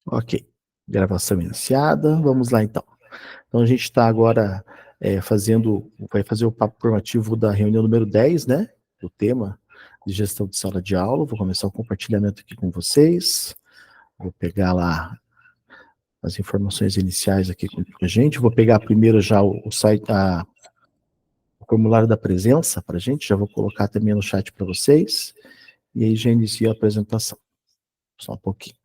Ok, gravação iniciada, vamos lá então. Então a gente está agora vai fazer o papo formativo da reunião número 10, né? Do tema de gestão de sala de aula. Vou começar o compartilhamento aqui com vocês. Vou pegar lá as informações iniciais aqui com a gente. Vou pegar primeiro já o site, o formulário da presença para a gente. Já vou colocar também no chat para vocês. E aí já inicio a apresentação. Só um pouquinho.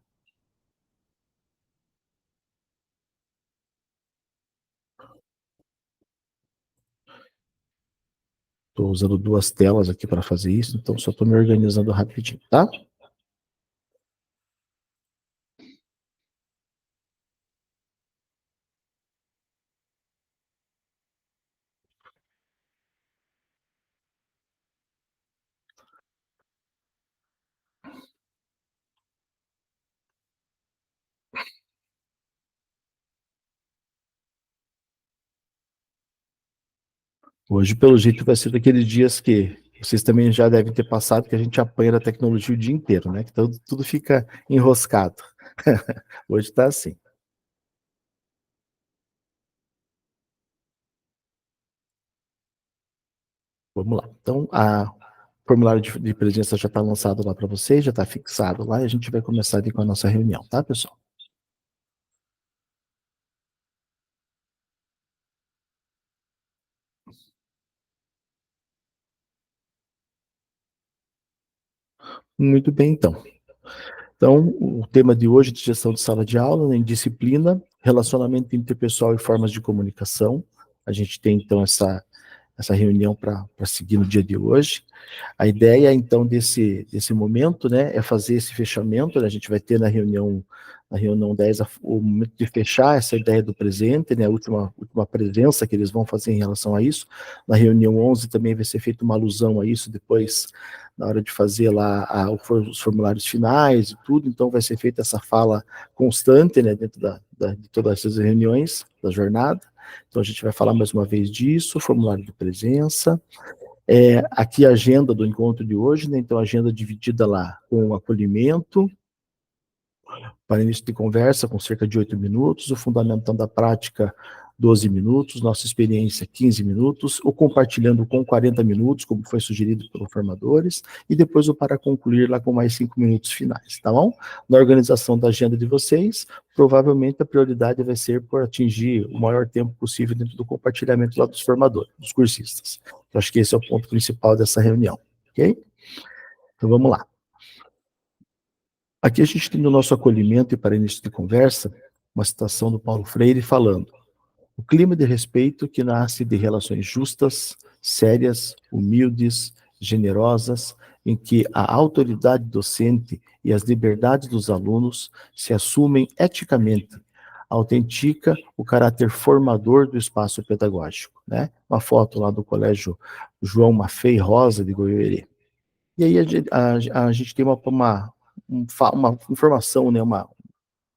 Estou usando duas telas aqui para fazer isso, então só estou me organizando rapidinho, tá? Hoje, pelo jeito, vai ser daqueles dias que vocês também já devem ter passado, que a gente apanha da tecnologia o dia inteiro, né? Que tudo fica enroscado. Hoje está assim. Vamos lá. Então, o formulário de presença já está lançado lá para vocês, já está fixado lá, e a gente vai começar aqui com a nossa reunião, tá, pessoal? Muito bem, então. Então, o tema de hoje é de gestão de sala de aula, né, em disciplina, relacionamento interpessoal e formas de comunicação. A gente tem, então, essa reunião para seguir no dia de hoje. A ideia, então, desse momento, né, é fazer esse fechamento, né, a gente vai ter na reunião 10 o momento de fechar essa ideia do presente, né, a última presença que eles vão fazer em relação a isso. Na reunião 11 também vai ser feita uma alusão a isso depois, na hora de fazer lá os formulários finais e tudo, então vai ser feita essa fala constante, né, dentro de todas essas reuniões da jornada. Então a gente vai falar mais uma vez disso, formulário de presença, aqui a agenda do encontro de hoje, né? Então, a agenda dividida lá com o acolhimento, para início de conversa, com cerca de 8 minutos, o fundamentando da prática, 12 minutos, nossa experiência, 15 minutos, o compartilhando com 40 minutos, como foi sugerido pelos formadores, e depois o para concluir lá com mais 5 minutos finais, tá bom? Na organização da agenda de vocês, provavelmente a prioridade vai ser por atingir o maior tempo possível dentro do compartilhamento lá dos formadores, dos cursistas. Eu acho que esse é o ponto principal dessa reunião, ok? Então vamos lá. Aqui a gente tem no nosso acolhimento e para início de conversa, uma citação do Paulo Freire falando: o clima de respeito que nasce de relações justas, sérias, humildes, generosas, em que a autoridade docente e as liberdades dos alunos se assumem eticamente, autentica o caráter formador do espaço pedagógico, né? Uma foto lá do Colégio João Maffei Rosa de Goiôerê. E aí a gente tem uma informação, né,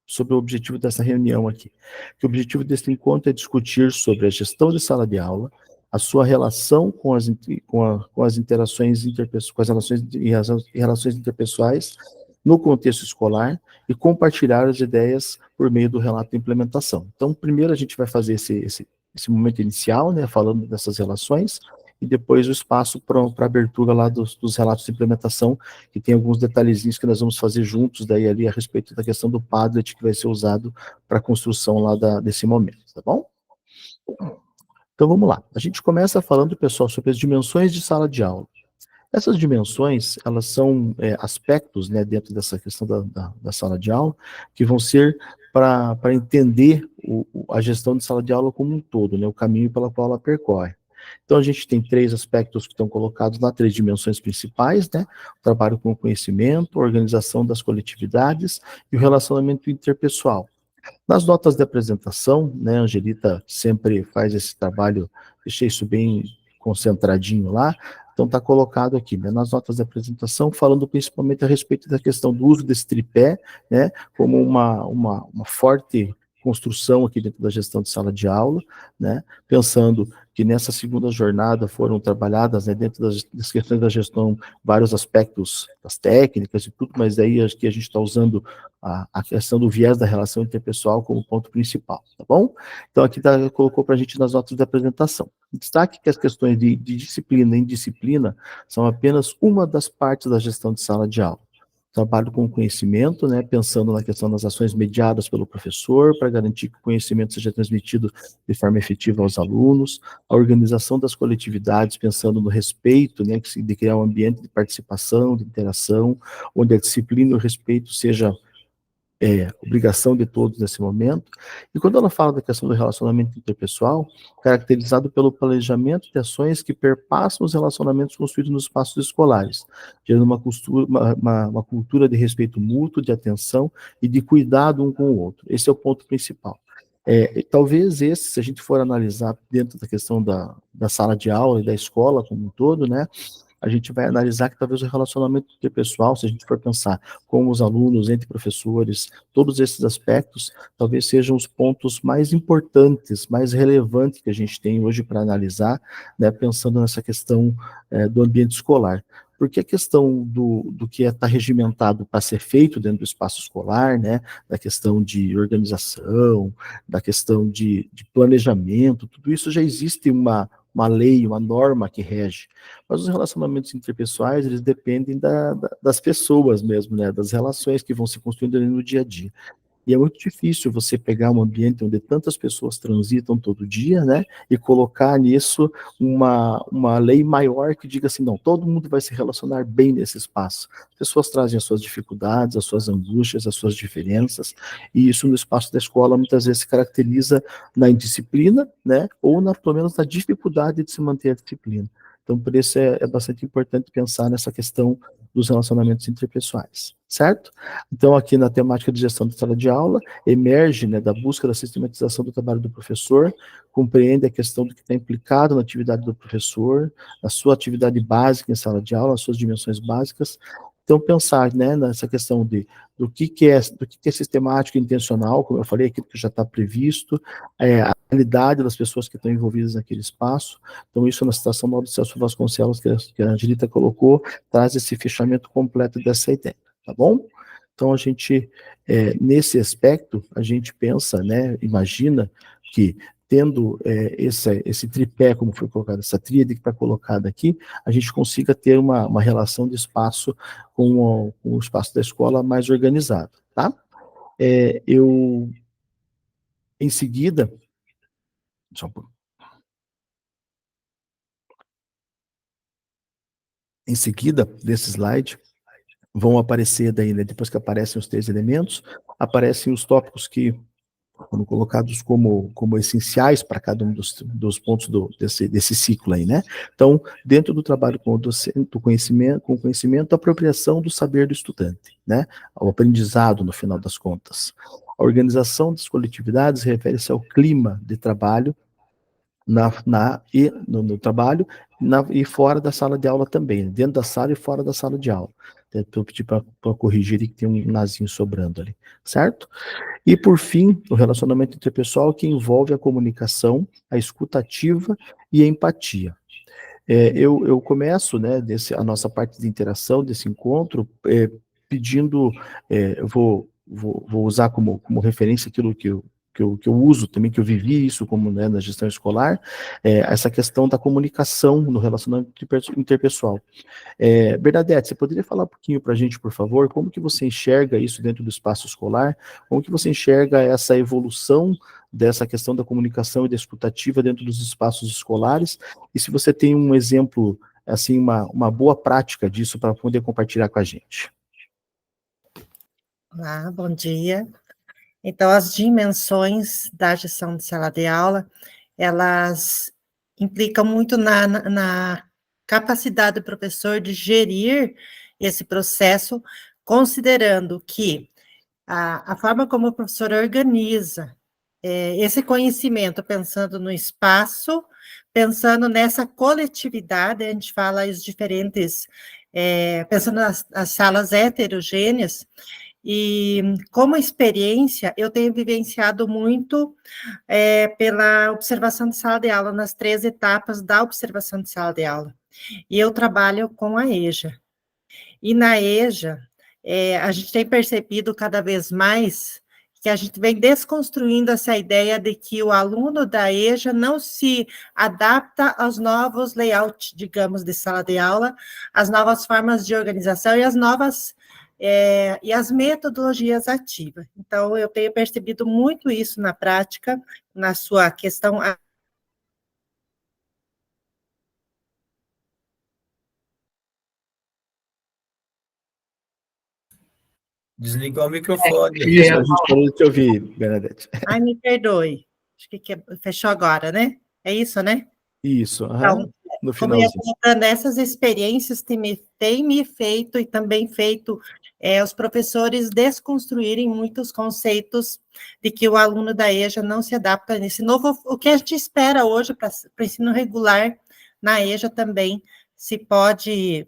sobre o objetivo dessa reunião aqui. Que o objetivo desse encontro é discutir sobre a gestão de sala de aula, a sua relação com as interações interpessoais, com as relações interpessoais no contexto escolar e compartilhar as ideias por meio do relato de implementação. Então, primeiro a gente vai fazer esse momento inicial, né, falando dessas relações, e depois o espaço para abertura lá dos relatos de implementação, que tem alguns detalhezinhos que nós vamos fazer juntos daí ali a respeito da questão do Padlet que vai ser usado para a construção lá desse momento, tá bom? Então vamos lá. A gente começa falando, pessoal, sobre as dimensões de sala de aula. Essas dimensões, elas são aspectos, né, dentro dessa questão da sala de aula, que vão ser para entender a gestão de sala de aula como um todo, né, o caminho pela qual ela percorre. Então, a gente tem três aspectos que estão colocados lá, três dimensões principais, né, o trabalho com o conhecimento, a organização das coletividades e o relacionamento interpessoal. Nas notas de apresentação, né, a Angelita sempre faz esse trabalho, deixei isso bem concentradinho lá, então está colocado aqui, né, nas notas de apresentação, falando principalmente a respeito da questão do uso desse tripé, né, como uma forte construção aqui dentro da gestão de sala de aula, né, pensando que nessa segunda jornada foram trabalhadas, né, dentro das questões da gestão, vários aspectos das técnicas e tudo, mas daí acho que a gente está usando a questão do viés da relação interpessoal como ponto principal, tá bom? Então aqui colocou para a gente nas notas de apresentação. Destaque que as questões de disciplina e indisciplina são apenas uma das partes da gestão de sala de aula. Trabalho com conhecimento, né, pensando na questão das ações mediadas pelo professor, para garantir que o conhecimento seja transmitido de forma efetiva aos alunos, a organização das coletividades, pensando no respeito, né, de criar um ambiente de participação, de interação, onde a disciplina e o respeito seja obrigação de todos nesse momento. E quando ela fala da questão do relacionamento interpessoal, caracterizado pelo planejamento de ações que perpassam os relacionamentos construídos nos espaços escolares, gerando uma cultura de respeito mútuo, de atenção e de cuidado um com o outro. Esse é o ponto principal. Talvez esse, se a gente for analisar dentro da questão da sala de aula e da escola como um todo, né, a gente vai analisar que talvez o relacionamento interpessoal, se a gente for pensar com os alunos, entre professores, todos esses aspectos, talvez sejam os pontos mais importantes, mais relevantes que a gente tem hoje para analisar, né, pensando nessa questão do ambiente escolar. Porque a questão do que está regimentado para ser feito dentro do espaço escolar, né, da questão de organização, da questão de planejamento, tudo isso já existe uma lei, uma norma que rege. Mas os relacionamentos interpessoais, eles dependem das pessoas mesmo, né, das relações que vão se construindo ali no dia a dia. E é muito difícil você pegar um ambiente onde tantas pessoas transitam todo dia, né, e colocar nisso uma lei maior que diga assim, não, todo mundo vai se relacionar bem nesse espaço. As pessoas trazem as suas dificuldades, as suas angústias, as suas diferenças, e isso no espaço da escola muitas vezes se caracteriza na indisciplina, né, ou pelo menos na dificuldade de se manter a disciplina. Então, por isso é bastante importante pensar nessa questão dos relacionamentos interpessoais, certo? Então, aqui na temática de gestão de sala de aula, emerge, né, da busca da sistematização do trabalho do professor, compreende a questão do que está implicado na atividade do professor, a sua atividade básica em sala de aula, as suas dimensões básicas. Então, pensar, né, nessa questão do que é sistemático e intencional, como eu falei, aquilo que já está previsto, a realidade das pessoas que estão envolvidas naquele espaço. Então, isso na citação do Celso Vasconcelos, que a Angelita colocou, traz esse fechamento completo dessa ideia, tá bom? Então, a gente, nesse aspecto, a gente pensa, né, imagina que tendo esse tripé, como foi colocado, essa tríade que está colocada aqui, a gente consiga ter uma relação de espaço com o espaço da escola mais organizado, tá? Eu, em seguida, só um em seguida, desse slide, vão aparecer daí, né, depois que aparecem os 3 elementos, aparecem os tópicos que foram colocados como essenciais para cada um dos pontos desse ciclo aí, né? Então, dentro do trabalho com o docente, com o conhecimento, a apropriação do saber do estudante, né? O aprendizado, no final das contas. A organização das coletividades refere-se ao clima de trabalho no trabalho e fora da sala de aula também, dentro da sala e fora da sala de aula. Então, pedir para corrigir que tem um nazinho sobrando ali, certo? E, por fim, o relacionamento interpessoal que envolve a comunicação, a escuta ativa e a empatia. Eu começo, né, a nossa parte de interação, desse encontro, pedindo, eu vou usar como referência aquilo que eu uso também, que eu vivi isso como, né, na gestão escolar, essa questão da comunicação no relacionamento interpessoal. Bernadette, você poderia falar um pouquinho para a gente, por favor, como que você enxerga isso dentro do espaço escolar? Como que você enxerga essa evolução dessa questão da comunicação e da escutativa dentro dos espaços escolares? E se você tem um exemplo, assim, uma boa prática disso para poder compartilhar com a gente. Olá, bom dia. Então, as dimensões da gestão de sala de aula, elas implicam muito na capacidade do professor de gerir esse processo, considerando que a forma como o professor organiza esse conhecimento, pensando no espaço, pensando nessa coletividade, a gente fala as diferentes, pensando nas salas heterogêneas, E, como experiência, eu tenho vivenciado muito pela observação de sala de aula, nas 3 etapas da observação de sala de aula. E eu trabalho com a EJA. E na EJA, a gente tem percebido cada vez mais que a gente vem desconstruindo essa ideia de que o aluno da EJA não se adapta aos novos layouts, digamos, de sala de aula, às novas formas de organização e as metodologias ativas. Então, eu tenho percebido muito isso na prática, na sua questão. Desligou o microfone. Isso, a gente falou de te ouvir, Bernadette. Ai, me perdoe. Acho que fechou agora, né? É isso, né? Isso, Então, no como eu ia finalzinho. comentando, essas experiências têm me feito e também feito os professores desconstruírem muitos conceitos de que o aluno da EJA não se adapta nesse novo. O que a gente espera hoje para o ensino regular na EJA também se pode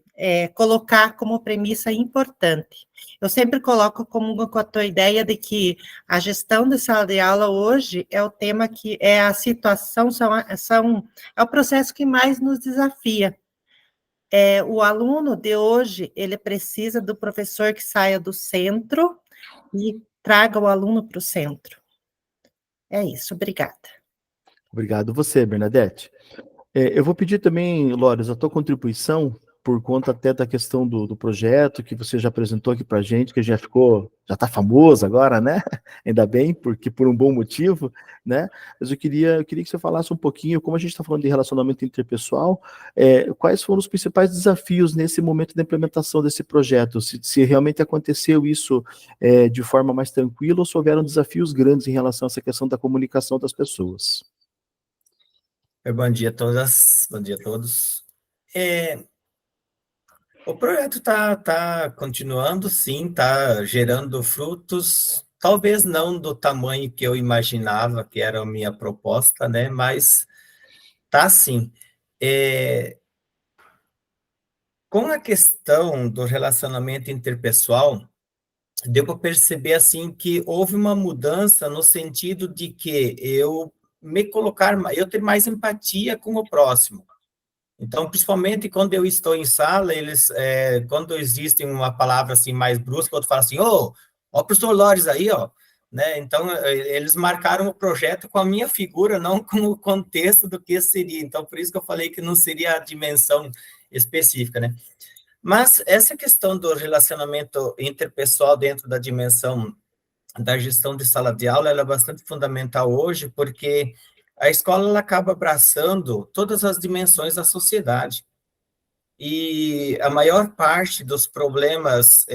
colocar como premissa importante. Eu sempre coloco como com a tua ideia de que a gestão de sala de aula hoje é o tema que é a situação, é o processo que mais nos desafia. O aluno de hoje, ele precisa do professor que saia do centro e traga o aluno para o centro. É isso, obrigada. Obrigado você, Bernadette. Eu vou pedir também, Lores, a tua contribuição por conta até da questão do projeto que você já apresentou aqui para a gente, que já está famoso agora, né? Ainda bem, porque por um bom motivo, né? Mas eu queria que você falasse um pouquinho, como a gente está falando de relacionamento interpessoal, quais foram os principais desafios nesse momento da implementação desse projeto? Se realmente aconteceu isso de forma mais tranquila ou se houveram desafios grandes em relação a essa questão da comunicação das pessoas? Bom dia a todas, bom dia a todos. O projeto tá continuando, sim, está gerando frutos, talvez não do tamanho que eu imaginava, que era a minha proposta, né? Mas tá sim. Com a questão do relacionamento interpessoal, deu para perceber assim que houve uma mudança no sentido de que eu ter mais empatia com o próximo. Então, principalmente quando eu estou em sala, quando existe uma palavra assim mais brusca, outro fala assim, ó o professor Lores aí, ó, né? Então, eles marcaram o projeto com a minha figura, não com o contexto do que seria. Então, por isso que eu falei que não seria a dimensão específica, né? Mas essa questão do relacionamento interpessoal dentro da dimensão da gestão de sala de aula, ela é bastante fundamental hoje, porque a escola ela acaba abraçando todas as dimensões da sociedade. E a maior parte dos problemas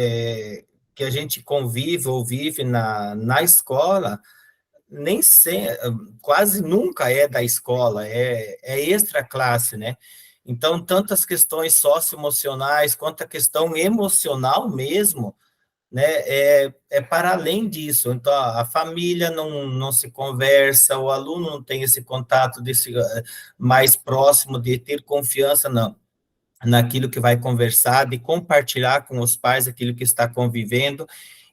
que a gente convive ou vive na escola, quase nunca é da escola, é extra classe, né? Então, tanto as questões socioemocionais quanto a questão emocional mesmo, né, para além disso. Então, a família não se conversa, o aluno não tem esse contato mais próximo de ter confiança naquilo que vai conversar, de compartilhar com os pais aquilo que está convivendo.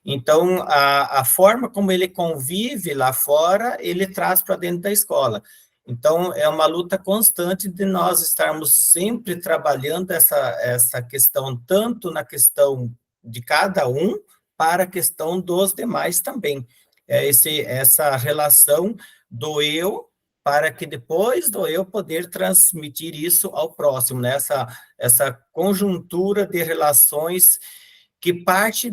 Então, a forma como ele convive lá fora, ele traz para dentro da escola. Então, é uma luta constante de nós estarmos sempre trabalhando essa questão, tanto na questão de cada um, para a questão dos demais também. Essa relação do eu, para que depois do eu poder transmitir isso ao próximo, né? Essa conjuntura de relações que parte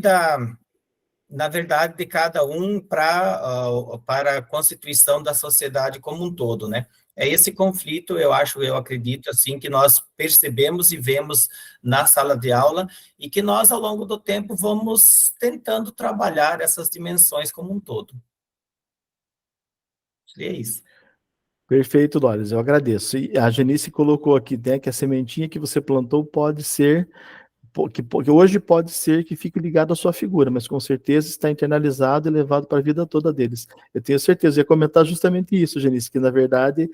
na verdade, de cada um para a constituição da sociedade como um todo, né? É esse conflito, eu acredito, assim, que nós percebemos e vemos na sala de aula e que nós, ao longo do tempo, vamos tentando trabalhar essas dimensões como um todo. E é isso. Perfeito, Doris, eu agradeço. E a Genice colocou aqui, né, que a sementinha que você plantou que hoje pode ser que fique ligado à sua figura, mas com certeza está internalizado e levado para a vida toda deles. Eu tenho certeza, eu ia comentar justamente isso, Genice, que na verdade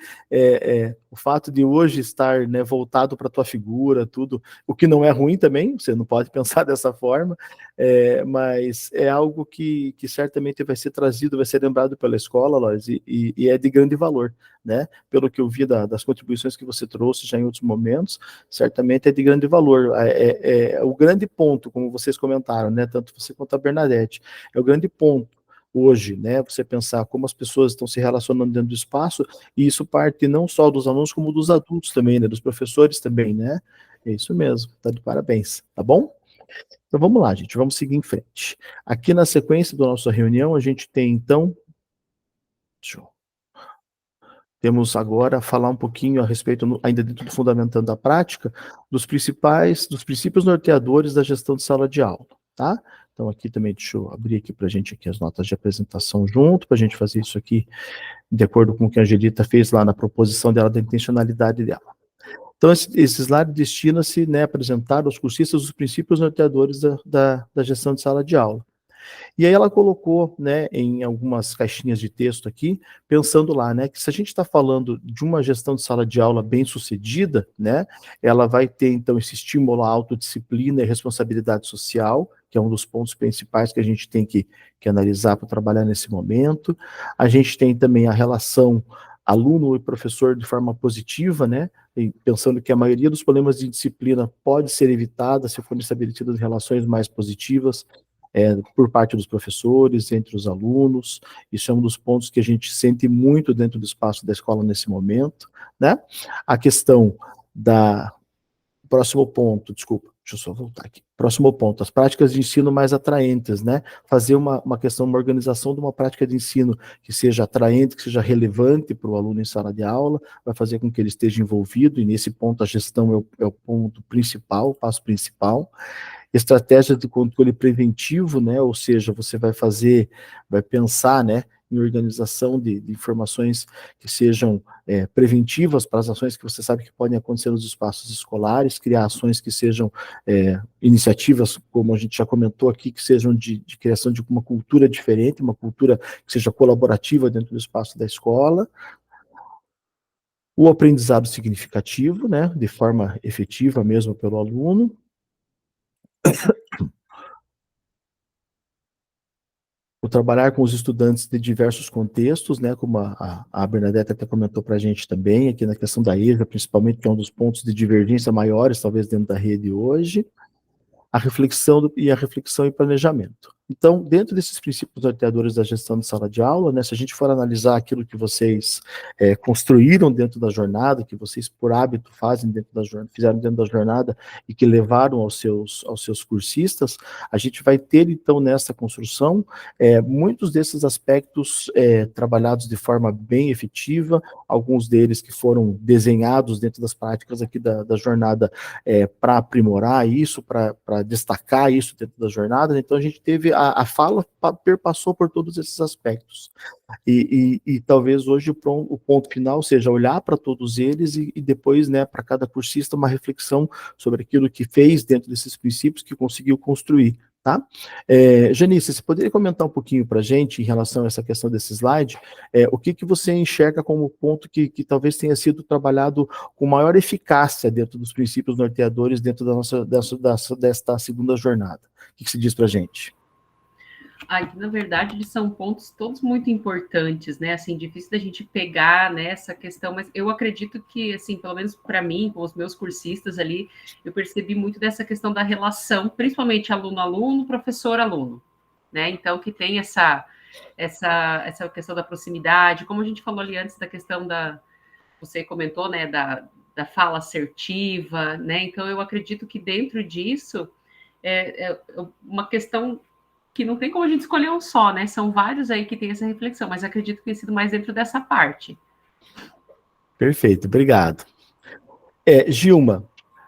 o fato de hoje estar, né, voltado para a tua figura, tudo, o que não é ruim também, você não pode pensar dessa forma, mas é algo que certamente vai ser trazido, vai ser lembrado pela escola, Lois, e é de grande valor, né? Pelo que eu vi das contribuições que você trouxe já em outros momentos, certamente é de grande valor. O grande ponto, como vocês comentaram, né, tanto você quanto a Bernadette, é o grande ponto hoje, né, você pensar como as pessoas estão se relacionando dentro do espaço, e isso parte não só dos alunos, como dos adultos também, né, dos professores também, né? É isso mesmo, tá de parabéns, tá bom? Então vamos lá, gente, vamos seguir em frente. Aqui na sequência da nossa reunião, a gente tem, então, temos agora a falar um pouquinho a respeito, ainda dentro do Fundamentando a Prática, dos princípios norteadores da gestão de sala de aula, tá? Então aqui também, deixa eu abrir aqui para a gente aqui as notas de apresentação junto, para a gente fazer isso aqui de acordo com o que a Angelita fez lá na proposição dela, da intencionalidade dela. Então esse slide destina-se, né, a apresentar aos cursistas os princípios norteadores da gestão de sala de aula. E aí ela colocou, né, em algumas caixinhas de texto aqui, pensando lá, né, que se a gente está falando de uma gestão de sala de aula bem sucedida, né, ela vai ter, então, esse estímulo à autodisciplina e responsabilidade social, que é um dos pontos principais que a gente tem que analisar para trabalhar nesse momento. A gente tem também a relação aluno e professor de forma positiva, né, e pensando que a maioria dos problemas de disciplina pode ser evitada se forem estabelecidas relações mais positivas, por parte dos professores, entre os alunos. Isso é um dos pontos que a gente sente muito dentro do espaço da escola nesse momento, né? A questão próximo ponto, desculpa, deixa eu só voltar aqui. Próximo ponto, as práticas de ensino mais atraentes, né? Fazer uma organização de uma prática de ensino que seja atraente, que seja relevante para o aluno em sala de aula, vai fazer com que ele esteja envolvido, e nesse ponto a gestão é o ponto principal, o passo principal. Estratégia de controle preventivo, né, ou seja, você vai pensar, né, em organização de informações que sejam preventivas para as ações que você sabe que podem acontecer nos espaços escolares, criar ações que sejam iniciativas, como a gente já comentou aqui, que sejam de criação de uma cultura diferente, uma cultura que seja colaborativa dentro do espaço da escola. O aprendizado significativo, né, de forma efetiva mesmo pelo aluno. O trabalhar com os estudantes de diversos contextos, né, como a Bernadette até comentou para a gente também, aqui na questão da EJA, principalmente, que é um dos pontos de divergência maiores, talvez, dentro da rede hoje, a reflexão e planejamento. Então, dentro desses princípios norteadores da gestão de sala de aula, né, se a gente for analisar aquilo que vocês construíram dentro da jornada, que vocês por hábito fizeram dentro da jornada e que levaram aos seus cursistas, a gente vai ter, então, nessa construção, muitos desses aspectos trabalhados de forma bem efetiva, alguns deles que foram desenhados dentro das práticas aqui da jornada para aprimorar isso, para destacar isso dentro da jornada. Então, a gente teve a fala perpassou por todos esses aspectos. E talvez hoje o ponto final seja olhar para todos eles e depois, né, para cada cursista, uma reflexão sobre aquilo que fez dentro desses princípios, que conseguiu construir, tá? Janice, você poderia comentar um pouquinho para a gente em relação a essa questão desse slide? O que você enxerga como ponto que talvez tenha sido trabalhado com maior eficácia dentro dos princípios norteadores dentro desta segunda jornada? O que se diz para a gente? Na verdade, eles são pontos todos muito importantes, né? Assim, difícil da gente pegar nessa questão, mas eu acredito que, assim, pelo menos para mim, com os meus cursistas ali, eu percebi muito dessa questão da relação, principalmente aluno-aluno, professor-aluno, né? Então, que tem essa questão da proximidade, como a gente falou ali antes da questão você comentou, né, da fala assertiva, né? Então, eu acredito que dentro disso é uma questão que não tem como a gente escolher um só, né? São vários aí que tem essa reflexão, mas acredito que tem sido mais dentro dessa parte. Perfeito, obrigado. Gilma,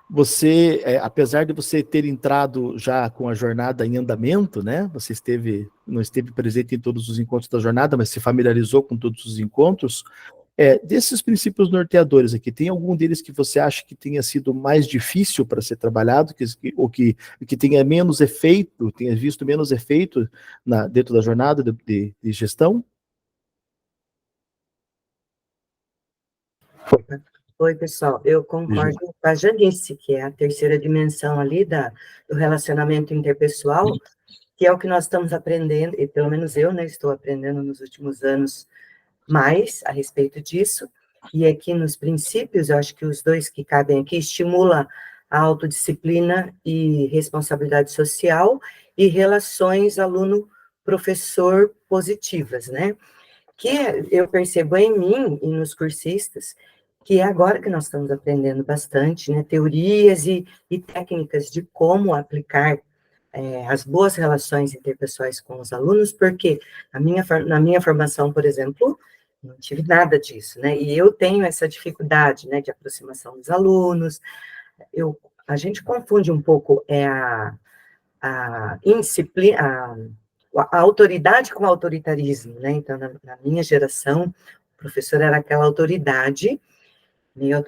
você, apesar de você ter entrado já com a jornada em andamento, né? Você não esteve presente em todos os encontros da jornada, mas se familiarizou com todos os encontros. Desses princípios norteadores aqui, tem algum deles que você acha que tenha sido mais difícil para ser trabalhado, ou que tenha menos efeito, tenha visto menos efeito dentro da jornada de gestão? Oi, pessoal, eu concordo com a Janice, que é a terceira dimensão ali do relacionamento interpessoal, que é o que nós estamos aprendendo, e pelo menos eu, né, estou aprendendo nos últimos anos mais a respeito disso, e aqui nos princípios, eu acho que os dois que cabem aqui estimula a autodisciplina e responsabilidade social e relações aluno-professor positivas, né? Que eu percebo em mim e nos cursistas, que é agora que nós estamos aprendendo bastante, né, teorias e técnicas de como aplicar as boas relações interpessoais com os alunos, porque na minha formação, por exemplo, não tive nada disso, né, e eu tenho essa dificuldade, né, de aproximação dos alunos. A gente confunde um pouco a indisciplina, a autoridade com autoritarismo, né, então, na minha geração, o professor era aquela autoridade,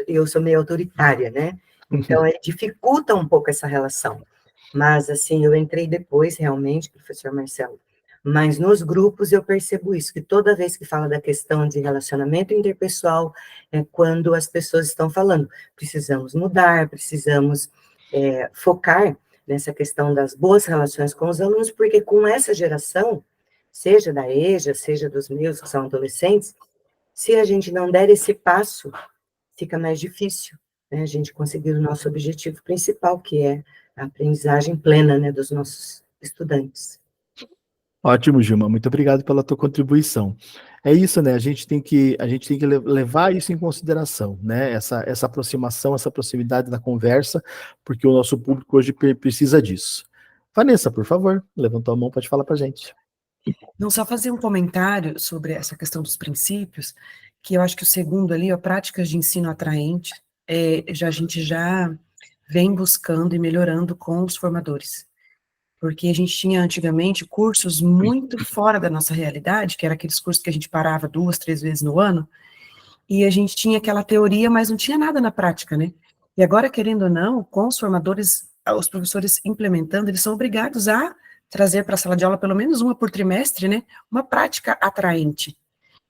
eu sou meio autoritária, né, então, dificulta um pouco essa relação, mas, assim, eu entrei depois, realmente, professor Marcelo, mas nos grupos eu percebo isso, que toda vez que fala da questão de relacionamento interpessoal, é quando as pessoas estão falando, precisamos mudar, precisamos focar nessa questão das boas relações com os alunos, porque com essa geração, seja da EJA, seja dos meus que são adolescentes, se a gente não der esse passo, fica mais difícil, né, a gente conseguir o nosso objetivo principal, que é a aprendizagem plena, né, dos nossos estudantes. Ótimo, Gilma, muito obrigado pela tua contribuição. É isso, né, a gente tem que levar isso em consideração, né, essa aproximação, essa proximidade da conversa, porque o nosso público hoje precisa disso. Vanessa, por favor, levantou a mão, pode falar para a gente. Não, só fazer um comentário sobre essa questão dos princípios, que eu acho que o segundo ali, ó, práticas de ensino atraente, a gente já vem buscando e melhorando com os formadores, porque a gente tinha antigamente cursos muito fora da nossa realidade, que era aqueles cursos que a gente parava 2, 3 vezes no ano, e a gente tinha aquela teoria, mas não tinha nada na prática, né? E agora, querendo ou não, com os formadores, os professores implementando, eles são obrigados a trazer para a sala de aula pelo menos uma por trimestre, né? Uma prática atraente.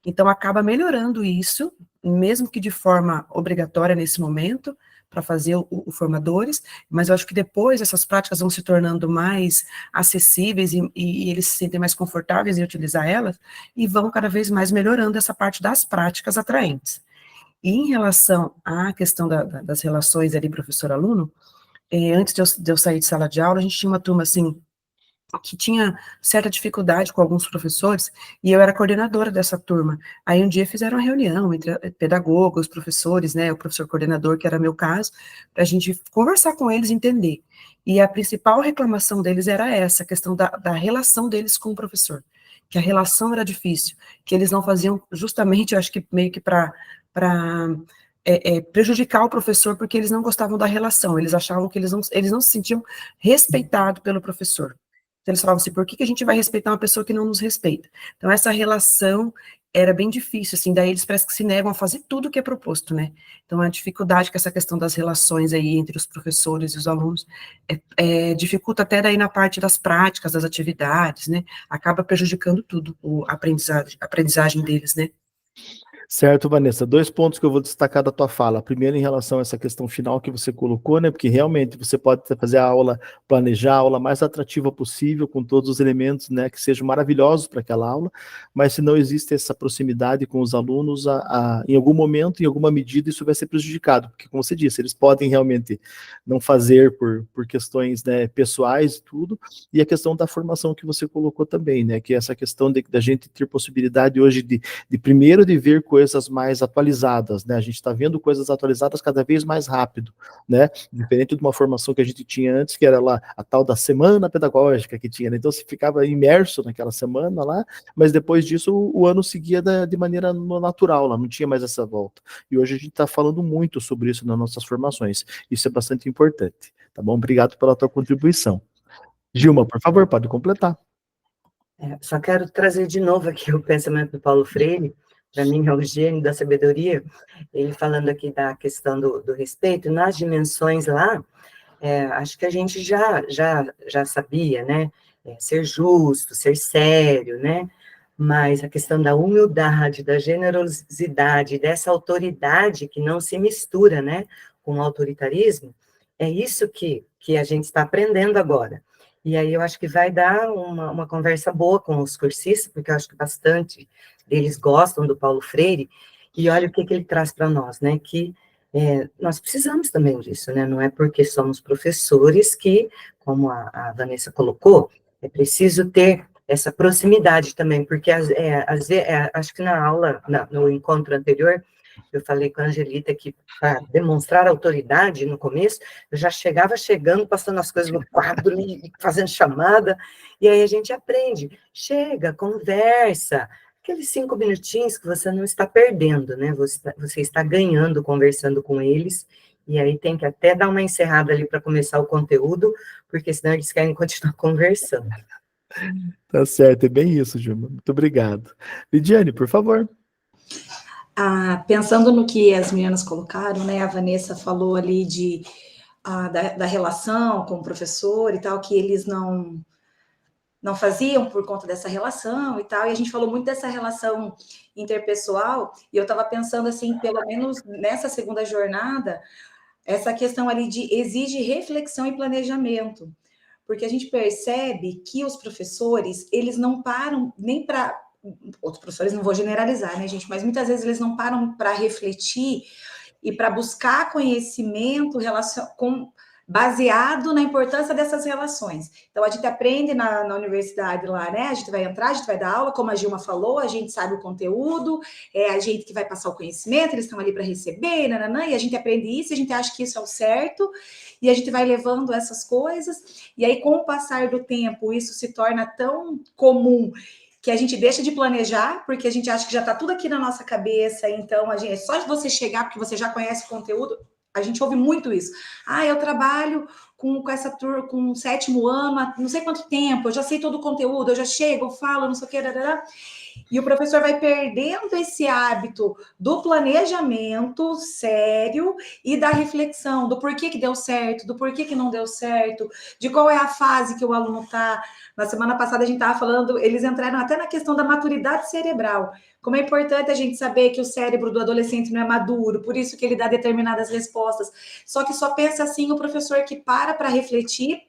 Então, acaba melhorando isso, mesmo que de forma obrigatória nesse momento, para fazer o formadores, mas eu acho que depois essas práticas vão se tornando mais acessíveis e eles se sentem mais confortáveis em utilizar elas, e vão cada vez mais melhorando essa parte das práticas atraentes. E em relação à questão das relações ali professor-aluno, antes de eu sair de sala de aula, a gente tinha uma turma, assim, que tinha certa dificuldade com alguns professores, e eu era coordenadora dessa turma. Aí um dia fizeram uma reunião entre pedagogos, professores, né, o professor coordenador, que era meu caso, para a gente conversar com eles e entender. E a principal reclamação deles era essa, a questão da relação deles com o professor, que a relação era difícil, que eles não faziam justamente, eu acho que meio que para prejudicar o professor, porque eles não gostavam da relação, eles achavam que eles não se sentiam respeitados pelo professor. Então, eles falavam assim, por que a gente vai respeitar uma pessoa que não nos respeita? Então, essa relação era bem difícil, assim, daí eles parece que se negam a fazer tudo o que é proposto, né? Então, a dificuldade com essa questão das relações aí entre os professores e os alunos dificulta até daí na parte das práticas, das atividades, né? Acaba prejudicando tudo, a aprendizagem deles, né? Certo, Vanessa. 2 pontos que eu vou destacar da tua fala. Primeiro, em relação a essa questão final que você colocou, né? Porque realmente você pode fazer a aula, planejar a aula mais atrativa possível, com todos os elementos, né, que sejam maravilhosos para aquela aula, mas se não existe essa proximidade com os alunos, em algum momento, em alguma medida, isso vai ser prejudicado, porque, como você disse, eles podem realmente não fazer por questões, né, pessoais e tudo, e a questão da formação que você colocou também, né? Que é essa questão da gente ter possibilidade hoje de primeiro de ver coisas mais atualizadas, né? A gente está vendo coisas atualizadas cada vez mais rápido, né? Diferente de uma formação que a gente tinha antes, que era lá a tal da semana pedagógica que tinha, né? Então você ficava imerso naquela semana lá, mas depois disso o ano seguia de maneira natural, lá não tinha mais essa volta. E hoje a gente está falando muito sobre isso nas nossas formações. Isso é bastante importante, tá bom? Obrigado pela tua contribuição. Gilma, por favor, pode completar. Só quero trazer de novo aqui o pensamento do Paulo Freire, para mim é o gênio da sabedoria, ele falando aqui da questão do respeito, nas dimensões lá, acho que a gente já sabia, né, ser justo, ser sério, né, mas a questão da humildade, da generosidade, dessa autoridade que não se mistura, né, com o autoritarismo, é isso que a gente está aprendendo agora. E aí eu acho que vai dar uma conversa boa com os cursistas, porque eu acho que bastante deles gostam do Paulo Freire, e olha o que ele traz para nós, né, que nós precisamos também disso, né, não é porque somos professores que, como a Vanessa colocou, é preciso ter essa proximidade também, porque acho que na aula, no encontro anterior, eu falei com a Angelita que para demonstrar autoridade no começo, eu já chegando, passando as coisas no quadro e fazendo chamada, e aí a gente aprende, chega, conversa, aqueles 5 minutinhos que você não está perdendo, né, você está ganhando conversando com eles, e aí tem que até dar uma encerrada ali para começar o conteúdo, porque senão eles querem continuar conversando. Tá certo, é bem isso, Gilma. Muito obrigado. Lidiane, por favor. Pensando no que as meninas colocaram, né, a Vanessa falou ali da relação com o professor e tal, que eles não faziam por conta dessa relação e tal, e a gente falou muito dessa relação interpessoal, e eu estava pensando assim, pelo menos nessa segunda jornada, essa questão ali exige reflexão e planejamento, porque a gente percebe que os professores, eles não param nem para... Outros professores, não vou generalizar, né, gente? Mas muitas vezes eles não param para refletir e para buscar conhecimento baseado na importância dessas relações. Então, a gente aprende na universidade lá, né? A gente vai entrar, a gente vai dar aula, como a Gilma falou, a gente sabe o conteúdo, é a gente que vai passar o conhecimento, eles estão ali para receber, nananã, e a gente aprende isso, a gente acha que isso é o certo, e a gente vai levando essas coisas, e aí, com o passar do tempo, isso se torna tão comum que a gente deixa de planejar, porque a gente acha que já está tudo aqui na nossa cabeça, então é só de você chegar, porque você já conhece o conteúdo. A gente ouve muito isso. Eu trabalho com essa turma, com o 7º ano, há não sei quanto tempo, eu já sei todo o conteúdo, eu já chego, eu falo, não sei o que, e o professor vai perdendo esse hábito do planejamento sério e da reflexão, do porquê que deu certo, do porquê que não deu certo, de qual é a fase que o aluno está. Na semana passada a gente estava falando, eles entraram até na questão da maturidade cerebral, como é importante a gente saber que o cérebro do adolescente não é maduro, por isso que ele dá determinadas respostas. Só que só pensa assim o professor que para refletir,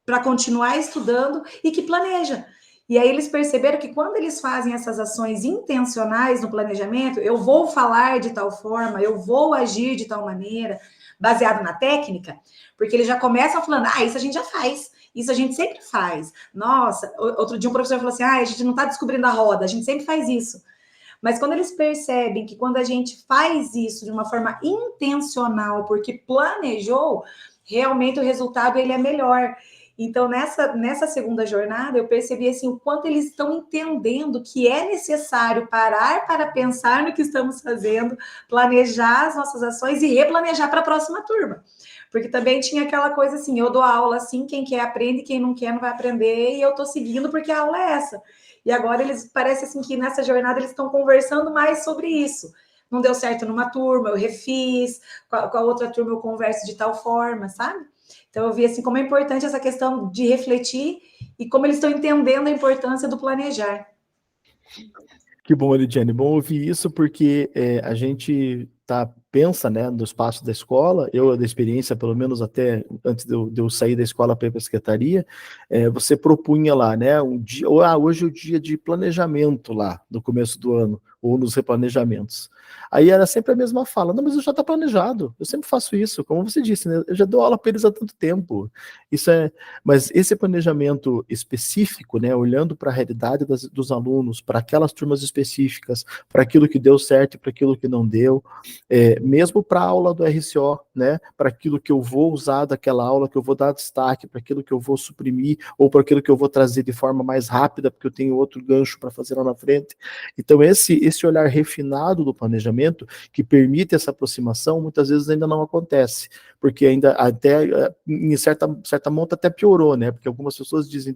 para continuar estudando e que planeja. E aí eles perceberam que quando eles fazem essas ações intencionais no planejamento, eu vou falar de tal forma, eu vou agir de tal maneira, baseado na técnica, porque eles já começam falando, isso a gente já faz, isso a gente sempre faz. Nossa, outro dia um professor falou assim, a gente não está descobrindo a roda, a gente sempre faz isso. Mas quando eles percebem que quando a gente faz isso de uma forma intencional, porque planejou, realmente o resultado ele é melhor. Então, nessa segunda jornada, eu percebi assim, o quanto eles estão entendendo que é necessário parar para pensar no que estamos fazendo, planejar as nossas ações e replanejar para a próxima turma. Porque também tinha aquela coisa assim, eu dou aula assim, quem quer aprende, quem não quer não vai aprender, e eu estou seguindo porque a aula é essa. E agora parece assim que nessa jornada eles estão conversando mais sobre isso. Não deu certo numa turma, eu refiz, com a outra turma eu converso de tal forma, sabe? Então, eu vi assim como é importante essa questão de refletir e como eles estão entendendo a importância do planejar. Que bom, Lidiane, bom ouvir isso, porque a gente pensa, né, nos passos da escola, eu, da experiência, pelo menos até antes de eu sair da escola para ir para a secretaria, você propunha lá, né, um dia, hoje é o dia de planejamento lá, no começo do ano, ou nos replanejamentos. Aí era sempre a mesma fala, não, mas eu já está planejado, eu sempre faço isso, como você disse, né, eu já dou aula para eles há tanto tempo, mas esse planejamento específico, né, olhando para a realidade dos alunos, para aquelas turmas específicas, para aquilo que deu certo e para aquilo que não deu, mesmo para a aula do RCO, né, para aquilo que eu vou usar daquela aula, que eu vou dar destaque, para aquilo que eu vou suprimir, ou para aquilo que eu vou trazer de forma mais rápida, porque eu tenho outro gancho para fazer lá na frente. Então, esse esse olhar refinado do planejamento, que permite essa aproximação, muitas vezes ainda não acontece, porque ainda até, em certa monta até piorou, né, porque algumas pessoas dizem,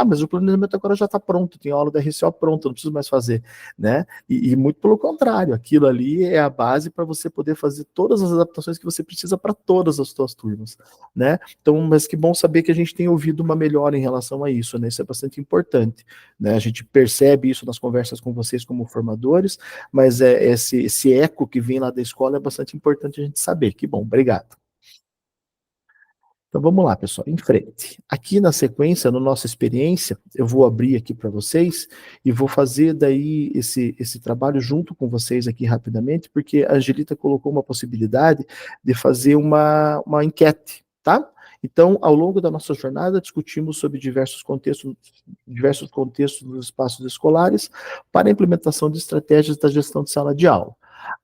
mas o planejamento agora já está pronto, tem aula da RCO pronta, não preciso mais fazer, né, e muito pelo contrário, aquilo ali é a base para você poder fazer todas as adaptações que você precisa para todas as suas turmas, né, então, mas que bom saber que a gente tem ouvido uma melhora em relação a isso, né, isso é bastante importante, né, a gente percebe isso nas conversas com vocês como formadores, mas esse eco que vem lá da escola é bastante importante a gente saber, que bom, obrigado. Então vamos lá, pessoal, em frente. Aqui na sequência, na nossa experiência, eu vou abrir aqui para vocês e vou fazer daí esse trabalho junto com vocês aqui rapidamente, porque a Angelita colocou uma possibilidade de fazer uma enquete, tá? Então, ao longo da nossa jornada, discutimos sobre diversos contextos dos espaços escolares para a implementação de estratégias da gestão de sala de aula.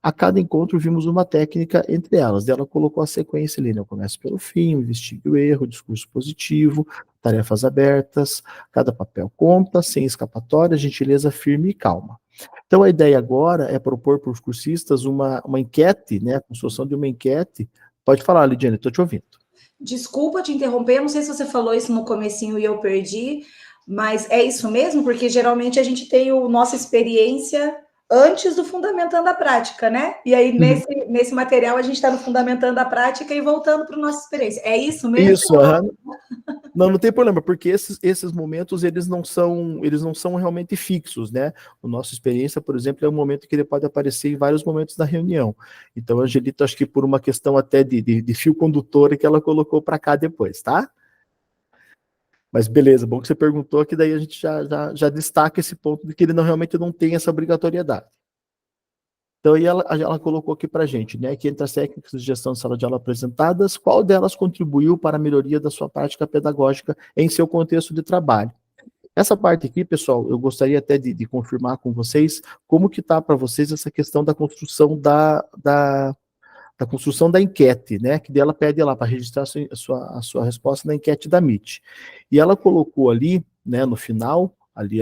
A cada encontro vimos uma técnica entre elas. Ela colocou a sequência ali, né? Eu começo pelo fim, investigue o erro, discurso positivo, tarefas abertas, cada papel conta, sem escapatória, gentileza firme e calma. Então a ideia agora é propor para os cursistas uma enquete, né? A construção de uma enquete. Pode falar, Lidiane, estou te ouvindo. Desculpa te interromper, eu não sei se você falou isso no comecinho e eu perdi, mas é isso mesmo? Porque geralmente a gente tem a nossa experiência antes do Fundamentando a Prática, né? E aí, nesse material, a gente está no Fundamentando a Prática e voltando para a nossa experiência. É isso mesmo? Isso, não tem problema, porque esses momentos, eles não são realmente fixos, né? A nossa experiência, por exemplo, é um momento que ele pode aparecer em vários momentos da reunião. Então, a Angelita, acho que por uma questão até de fio condutor, que ela colocou para cá depois, tá? Mas beleza, bom que você perguntou, que daí a gente já destaca esse ponto de que ele realmente não tem essa obrigatoriedade. Então, aí ela colocou aqui para a gente, né, que entre as técnicas de gestão de sala de aula apresentadas, qual delas contribuiu para a melhoria da sua prática pedagógica em seu contexto de trabalho? Essa parte aqui, pessoal, eu gostaria até de confirmar com vocês como que está para vocês essa questão da construção da construção da enquete, né, que dela pede lá para registrar a sua resposta na enquete da MIT. E ela colocou ali, né, no final, ali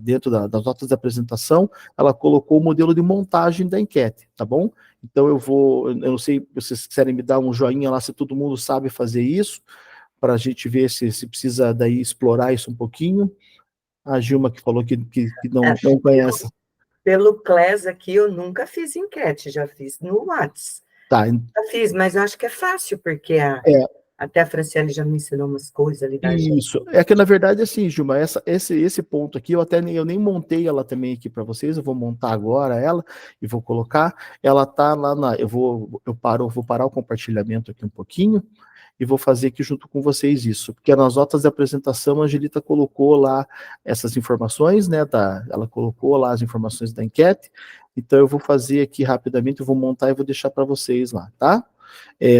dentro das notas de apresentação, ela colocou o modelo de montagem da enquete, tá bom? Então eu não sei se vocês quiserem me dar um joinha lá, se todo mundo sabe fazer isso, para a gente ver se precisa daí explorar isso um pouquinho. A Gilma que falou que não conhece. Pelo CLES aqui, eu nunca fiz enquete, já fiz no WhatsApp. Tá. Já fiz, mas eu acho que é fácil, porque até a Franciele já me ensinou umas coisas ali da gente. Isso, é que na verdade assim, Gilma, esse ponto aqui, eu nem montei ela também aqui para vocês, eu vou montar agora ela e vou colocar, ela tá lá vou parar o compartilhamento aqui um pouquinho e vou fazer aqui junto com vocês isso, porque nas notas de apresentação a Angelita colocou lá essas informações, né, ela colocou lá as informações da enquete, então eu vou fazer aqui rapidamente, eu vou montar e vou deixar para vocês lá, tá?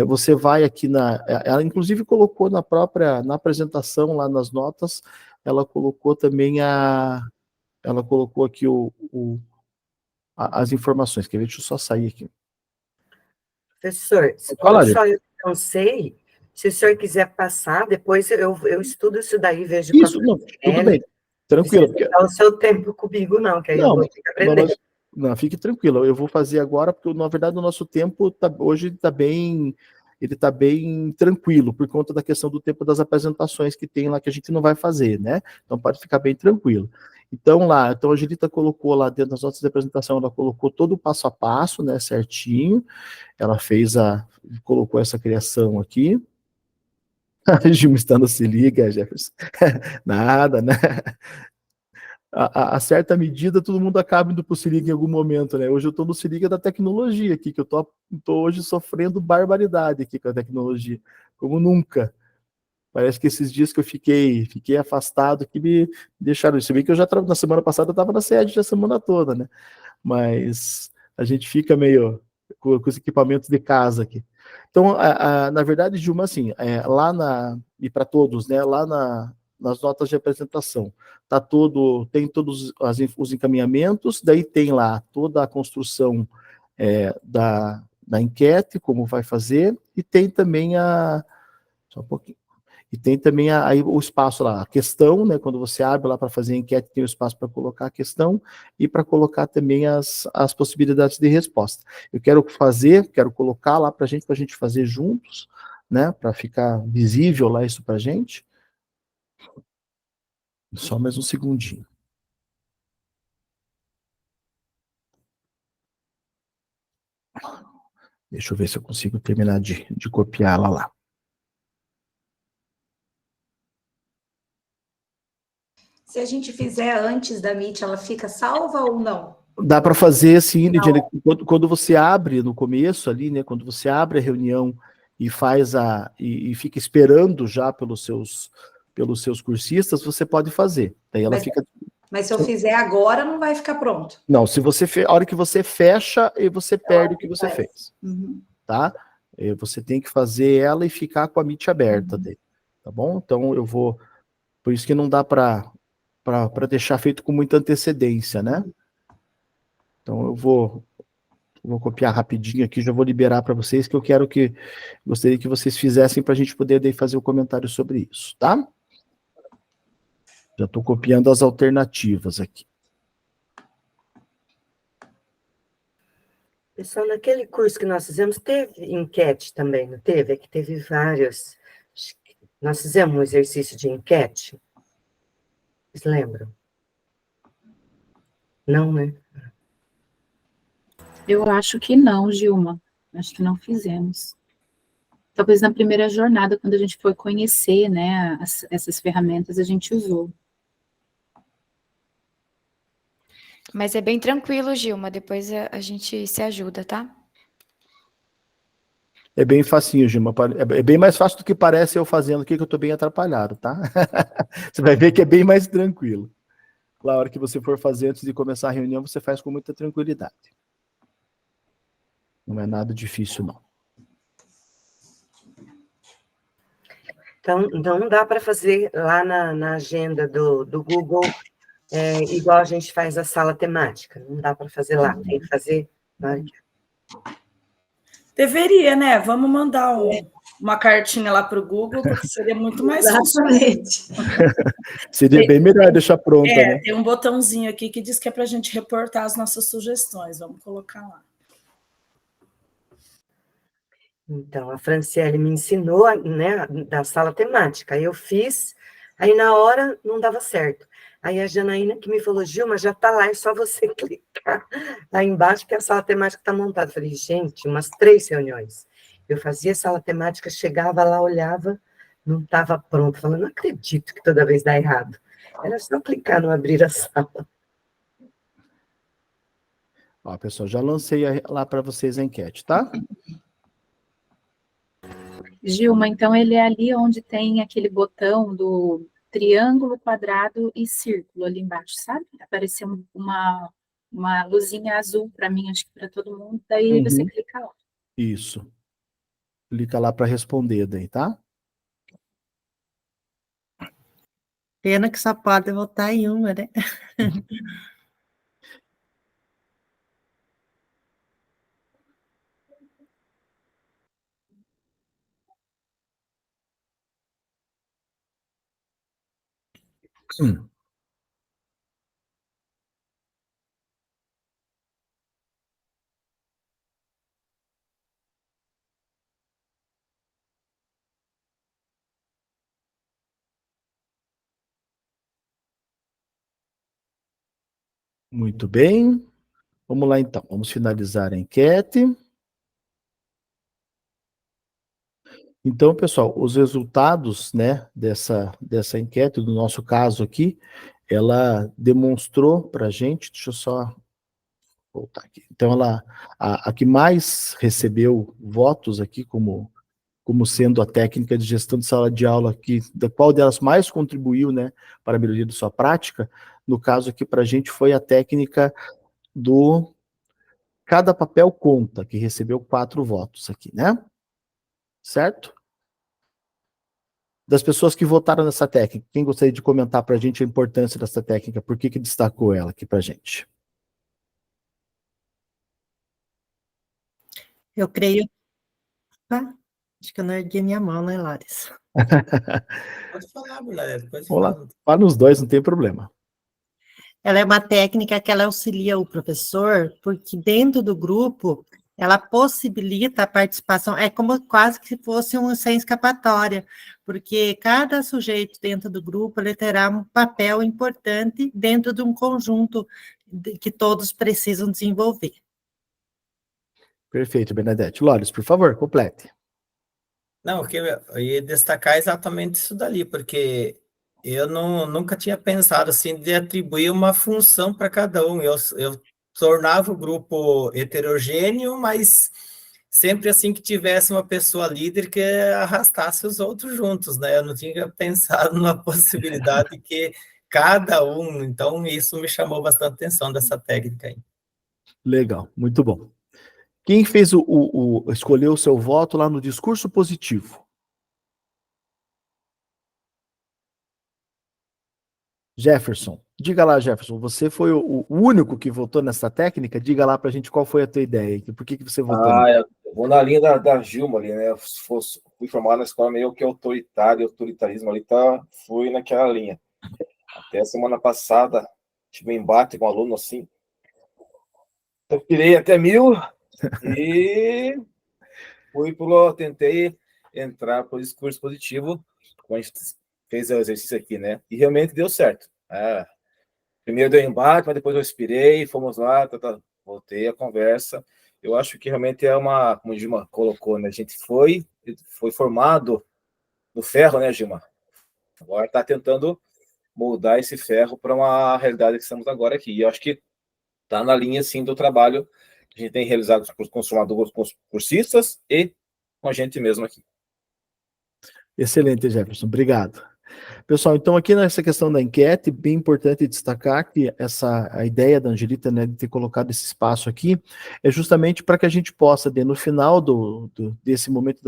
Você vai aqui ela inclusive colocou na apresentação lá nas notas, ela colocou também ela colocou aqui as informações, quer ver? Deixa eu só sair aqui. Professor, como só eu não sei, se o senhor quiser passar, depois eu estudo isso daí, vejo isso, não, tudo bem, tranquilo. Não dá o seu tempo comigo não, que aí eu vou ter que aprender. Não, fique tranquilo, eu vou fazer agora, porque na verdade o nosso tempo hoje está bem tranquilo, por conta da questão do tempo das apresentações que tem lá, que a gente não vai fazer, né? Então pode ficar bem tranquilo. Então a Angelita colocou lá dentro das notas de apresentação, ela colocou todo o passo a passo, né, certinho, ela colocou essa criação aqui. A Gilma estando se liga, Jefferson. Nada, né? A certa medida, todo mundo acaba indo para o Se Liga em algum momento, né? Hoje eu estou no Se Liga da tecnologia aqui, que eu estou hoje sofrendo barbaridade aqui com a tecnologia, como nunca. Parece que esses dias que eu fiquei afastado, que me deixaram isso. Se bem que na semana passada eu estava na sede a semana toda, né? Mas a gente fica meio com os equipamentos de casa aqui. Então, na verdade, Gilma, assim, e para todos, né? Lá nas notas de apresentação, tem todos os encaminhamentos, daí tem lá toda a construção da enquete, como vai fazer, e tem também só um pouquinho, E tem também aí o espaço lá, a questão, né? Quando você abre lá para fazer a enquete, tem o espaço para colocar a questão e para colocar também as possibilidades de resposta. Eu quero colocar lá para a gente fazer juntos, né? Para ficar visível lá isso para a gente. Só mais um segundinho. Deixa eu ver se eu consigo terminar de copiar ela lá. Se a gente fizer antes da Meet, ela fica salva ou não? Dá para fazer assim, Lidiane, quando você abre no começo ali, né? Quando você abre a reunião e faz e fica esperando já pelos seus cursistas, você pode fazer. Daí ela fica. Mas se eu fizer agora, não vai ficar pronto. Não, se você a hora que você fecha, e você perde o que você fez. Uhum. Tá? Você tem que fazer ela e ficar com a Meet aberta dele, tá bom? Então eu vou, por isso que não dá para deixar feito com muita antecedência, né? Então eu vou copiar rapidinho aqui, já vou liberar para vocês, que gostaria que vocês fizessem para a gente poder daí fazer o comentário sobre isso, tá? Já estou copiando as alternativas aqui. Pessoal, naquele curso que nós fizemos, teve enquete também, não teve? É que teve vários. Nós fizemos um exercício de enquete. Vocês lembram? Não, né? Eu acho que não, Gilma. Acho que não fizemos. Talvez na primeira jornada, quando a gente foi conhecer, né, essas ferramentas, a gente usou. Mas é bem tranquilo, Gilma. Depois a gente se ajuda, tá? É bem facinho, Gilma. É bem mais fácil do que parece eu fazendo aqui, que eu estou bem atrapalhado, tá? Você vai ver que é bem mais tranquilo. Na hora que você for fazer antes de começar a reunião, você faz com muita tranquilidade. Não é nada difícil, não. Então, não dá para fazer lá na agenda do Google, igual a gente faz a sala temática. Não dá para fazer lá, tem que fazer na hora que... Deveria, né? Vamos mandar uma cartinha lá para o Google, porque seria muito mais fácil. Exatamente. Seria bem melhor deixar pronta, né? Tem um botãozinho aqui que diz que é para a gente reportar as nossas sugestões. Vamos colocar lá. Então, a Franciele me ensinou, né, da sala temática. Aí eu fiz, aí na hora não dava certo. Aí a Janaína que me falou, Gilma, já está lá, é só você clicar lá embaixo que a sala temática está montada. Eu falei, gente, umas 3 reuniões. Eu fazia sala temática, chegava lá, olhava, não estava pronto. Falei, não acredito que toda vez dá errado. Era só clicar no abrir a sala. Ó, pessoal, já lancei lá para vocês a enquete, tá? Gilma, então ele é ali onde tem aquele botão do triângulo, quadrado e círculo ali embaixo, sabe? Apareceu uma luzinha azul para mim, acho que para todo mundo, daí você clica lá. Isso. Clica lá para responder daí, tá? Pena que só pode votar em uma, né? Muito bem. Vamos lá, então. Vamos finalizar a enquete. Então, pessoal, os resultados, né, dessa enquete, do nosso caso aqui, ela demonstrou para a gente, deixa eu só voltar aqui. Então, a que mais recebeu votos aqui como sendo a técnica de gestão de sala de aula, da qual delas mais contribuiu, né, para a melhoria da sua prática, no caso aqui para a gente foi a técnica do cada papel conta, que recebeu 4 votos aqui, né? Certo? Das pessoas que votaram nessa técnica, quem gostaria de comentar para a gente a importância dessa técnica? Por que destacou ela aqui para a gente? Eu creio... Tá? Acho que eu não ergui minha mão, né, Lares? Pode falar, mulher, depois Vamos lá. fala. Para nos dois, não tem problema. Ela é uma técnica que ela auxilia o professor, porque dentro do grupo, ela possibilita a participação, é como quase que fosse um sem escapatória, porque cada sujeito dentro do grupo, ele terá um papel importante dentro de um conjunto que todos precisam desenvolver. Perfeito, Bernadette. Lores, por favor, complete. Não, o que eu ia destacar exatamente isso dali, porque eu nunca tinha pensado assim de atribuir uma função para cada um. Eu tornava o grupo heterogêneo, mas sempre assim que tivesse uma pessoa líder que arrastasse os outros juntos, né? Eu não tinha pensado numa possibilidade que cada um, então isso me chamou bastante atenção dessa técnica aí. Legal, muito bom. Quem fez escolheu o seu voto lá no discurso positivo? Jefferson. Diga lá, Jefferson, você foi o único que votou nessa técnica? Diga lá pra gente qual foi a tua ideia, por que você votou nisso? Eu vou na linha da Gilma ali, né? Fui formado na escola meio que autoritarismo ali, fui naquela linha. Até semana passada, tive um embate com um aluno assim. Eu tirei até 1000 e tentei entrar pro discurso positivo, como a gente fez o exercício aqui, né? E realmente deu certo. Primeiro deu embate, mas depois eu expirei, fomos lá, voltei a conversa. Eu acho que realmente como a Gilma colocou, né? A gente foi formado no ferro, né, Gilma? Agora está tentando moldar esse ferro para uma realidade que estamos agora aqui. E eu acho que está na linha, sim, do trabalho que a gente tem realizado com os formadores, com os cursistas e com a gente mesmo aqui. Excelente, Jefferson, obrigado. Pessoal, então aqui nessa questão da enquete, bem importante destacar que a ideia da Angelita, né, de ter colocado esse espaço aqui, é justamente para que a gente possa, no final desse momento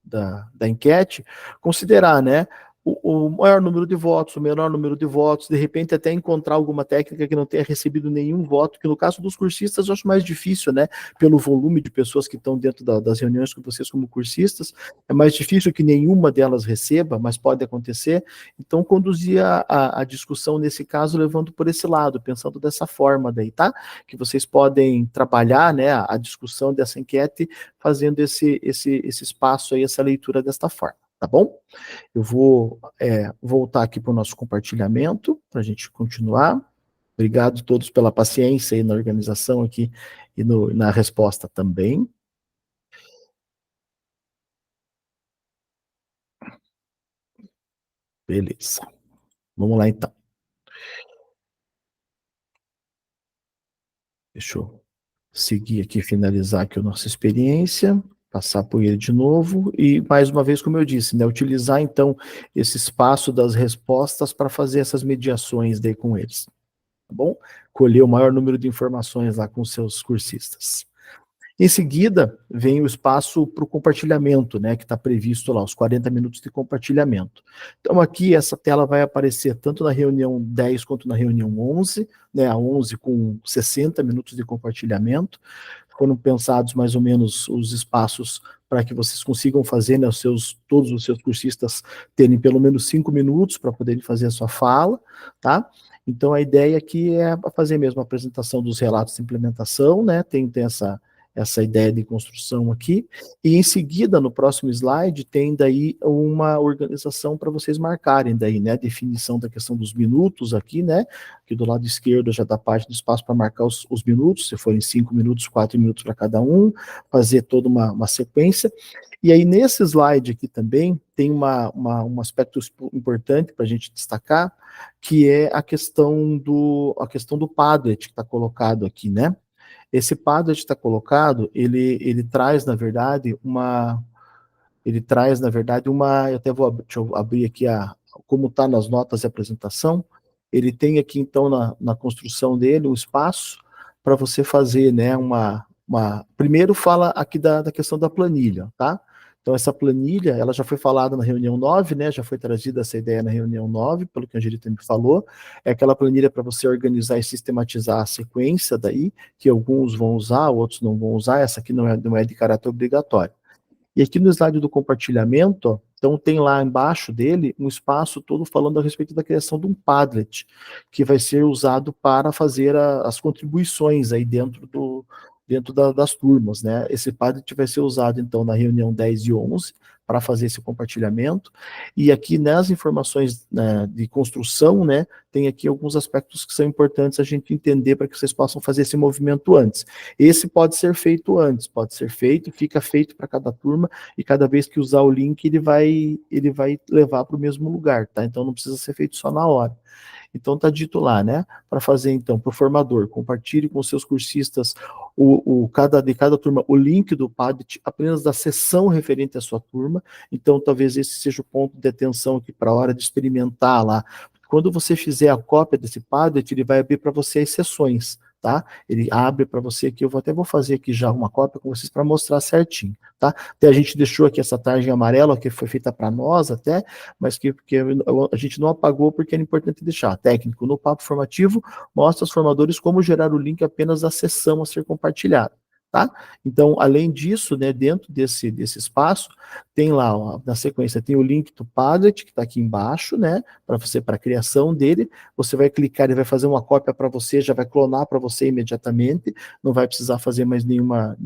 da enquete, considerar, né, o maior número de votos, o menor número de votos, de repente até encontrar alguma técnica que não tenha recebido nenhum voto, que no caso dos cursistas eu acho mais difícil, né, pelo volume de pessoas que estão dentro das reuniões com vocês como cursistas, é mais difícil que nenhuma delas receba, mas pode acontecer, então conduzir a discussão nesse caso levando por esse lado, pensando dessa forma daí, tá? Que vocês podem trabalhar, né, a discussão dessa enquete, fazendo esse espaço aí, essa leitura desta forma, tá bom? Eu vou voltar aqui para o nosso compartilhamento, para a gente continuar. Obrigado a todos pela paciência aí na organização aqui e na resposta também. Beleza. Vamos lá, então. Deixa eu seguir aqui, finalizar aqui a nossa experiência, passar por ele de novo e, mais uma vez, como eu disse, né, utilizar, então, esse espaço das respostas para fazer essas mediações daí com eles, tá bom? Colher o maior número de informações lá com seus cursistas. Em seguida, vem o espaço para o compartilhamento, né, que está previsto lá, os 40 minutos de compartilhamento. Então, aqui, essa tela vai aparecer tanto na reunião 10 quanto na reunião 11, né, a 11 com 60 minutos de compartilhamento. Foram pensados mais ou menos os espaços para que vocês consigam fazer, né, todos os seus cursistas terem pelo menos 5 minutos para poderem fazer a sua fala, tá? Então, a ideia aqui é fazer mesmo a apresentação dos relatos de implementação, né, tem essa ideia de construção aqui, e em seguida, no próximo slide, tem daí uma organização para vocês marcarem daí, né, a definição da questão dos minutos aqui, né, aqui do lado esquerdo já dá parte do espaço para marcar os minutos, se forem 5 minutos, 4 minutos para cada um, fazer toda uma sequência, e aí nesse slide aqui também tem um aspecto importante para a gente destacar, que é a questão do Padlet que está colocado aqui, né. Esse Padlet está colocado, ele traz, na verdade, eu até deixa eu abrir aqui como está nas notas de apresentação, ele tem aqui, então, na construção dele, um espaço para você fazer, né, primeiro fala aqui da questão da planilha, tá? Então, essa planilha, ela já foi falada na reunião 9, né, já foi trazida essa ideia na reunião 9, pelo que a Angelita me falou, é aquela planilha para você organizar e sistematizar a sequência daí, que alguns vão usar, outros não vão usar, essa aqui não é de caráter obrigatório. E aqui no slide do compartilhamento, ó, então tem lá embaixo dele um espaço todo falando a respeito da criação de um Padlet, que vai ser usado para fazer as contribuições aí das turmas, né? Esse Padlet vai ser usado, então, na reunião 10 e 11, para fazer esse compartilhamento, e aqui nas informações, né, de construção, né, tem aqui alguns aspectos que são importantes a gente entender para que vocês possam fazer esse movimento antes. Esse pode ser feito antes, pode ser feito, fica feito para cada turma, e cada vez que usar o link, ele vai levar para o mesmo lugar, tá? Então não precisa ser feito só na hora. Então está dito lá, né? Para fazer, então, para o formador, compartilhe com seus cursistas de cada turma o link do Padlet apenas da sessão referente à sua turma. Então, talvez esse seja o ponto de atenção aqui para a hora de experimentar lá. Quando você fizer a cópia desse Padlet, ele vai abrir para você as sessões, tá? Ele abre para você aqui, eu até vou fazer aqui já uma cópia com vocês para mostrar certinho, tá? Até a gente deixou aqui essa tarja amarela, que foi feita para nós até, mas que a gente não apagou porque era importante deixar. Técnico, no papo formativo, mostra aos formadores como gerar o link apenas da sessão a ser compartilhada, tá? Então, além disso, né, dentro desse espaço, tem lá, ó, na sequência, tem o link do Padlet, que está aqui embaixo, né, para a criação dele. Você vai clicar, ele vai fazer uma cópia para você, já vai clonar para você imediatamente, não vai precisar fazer mais nenhuma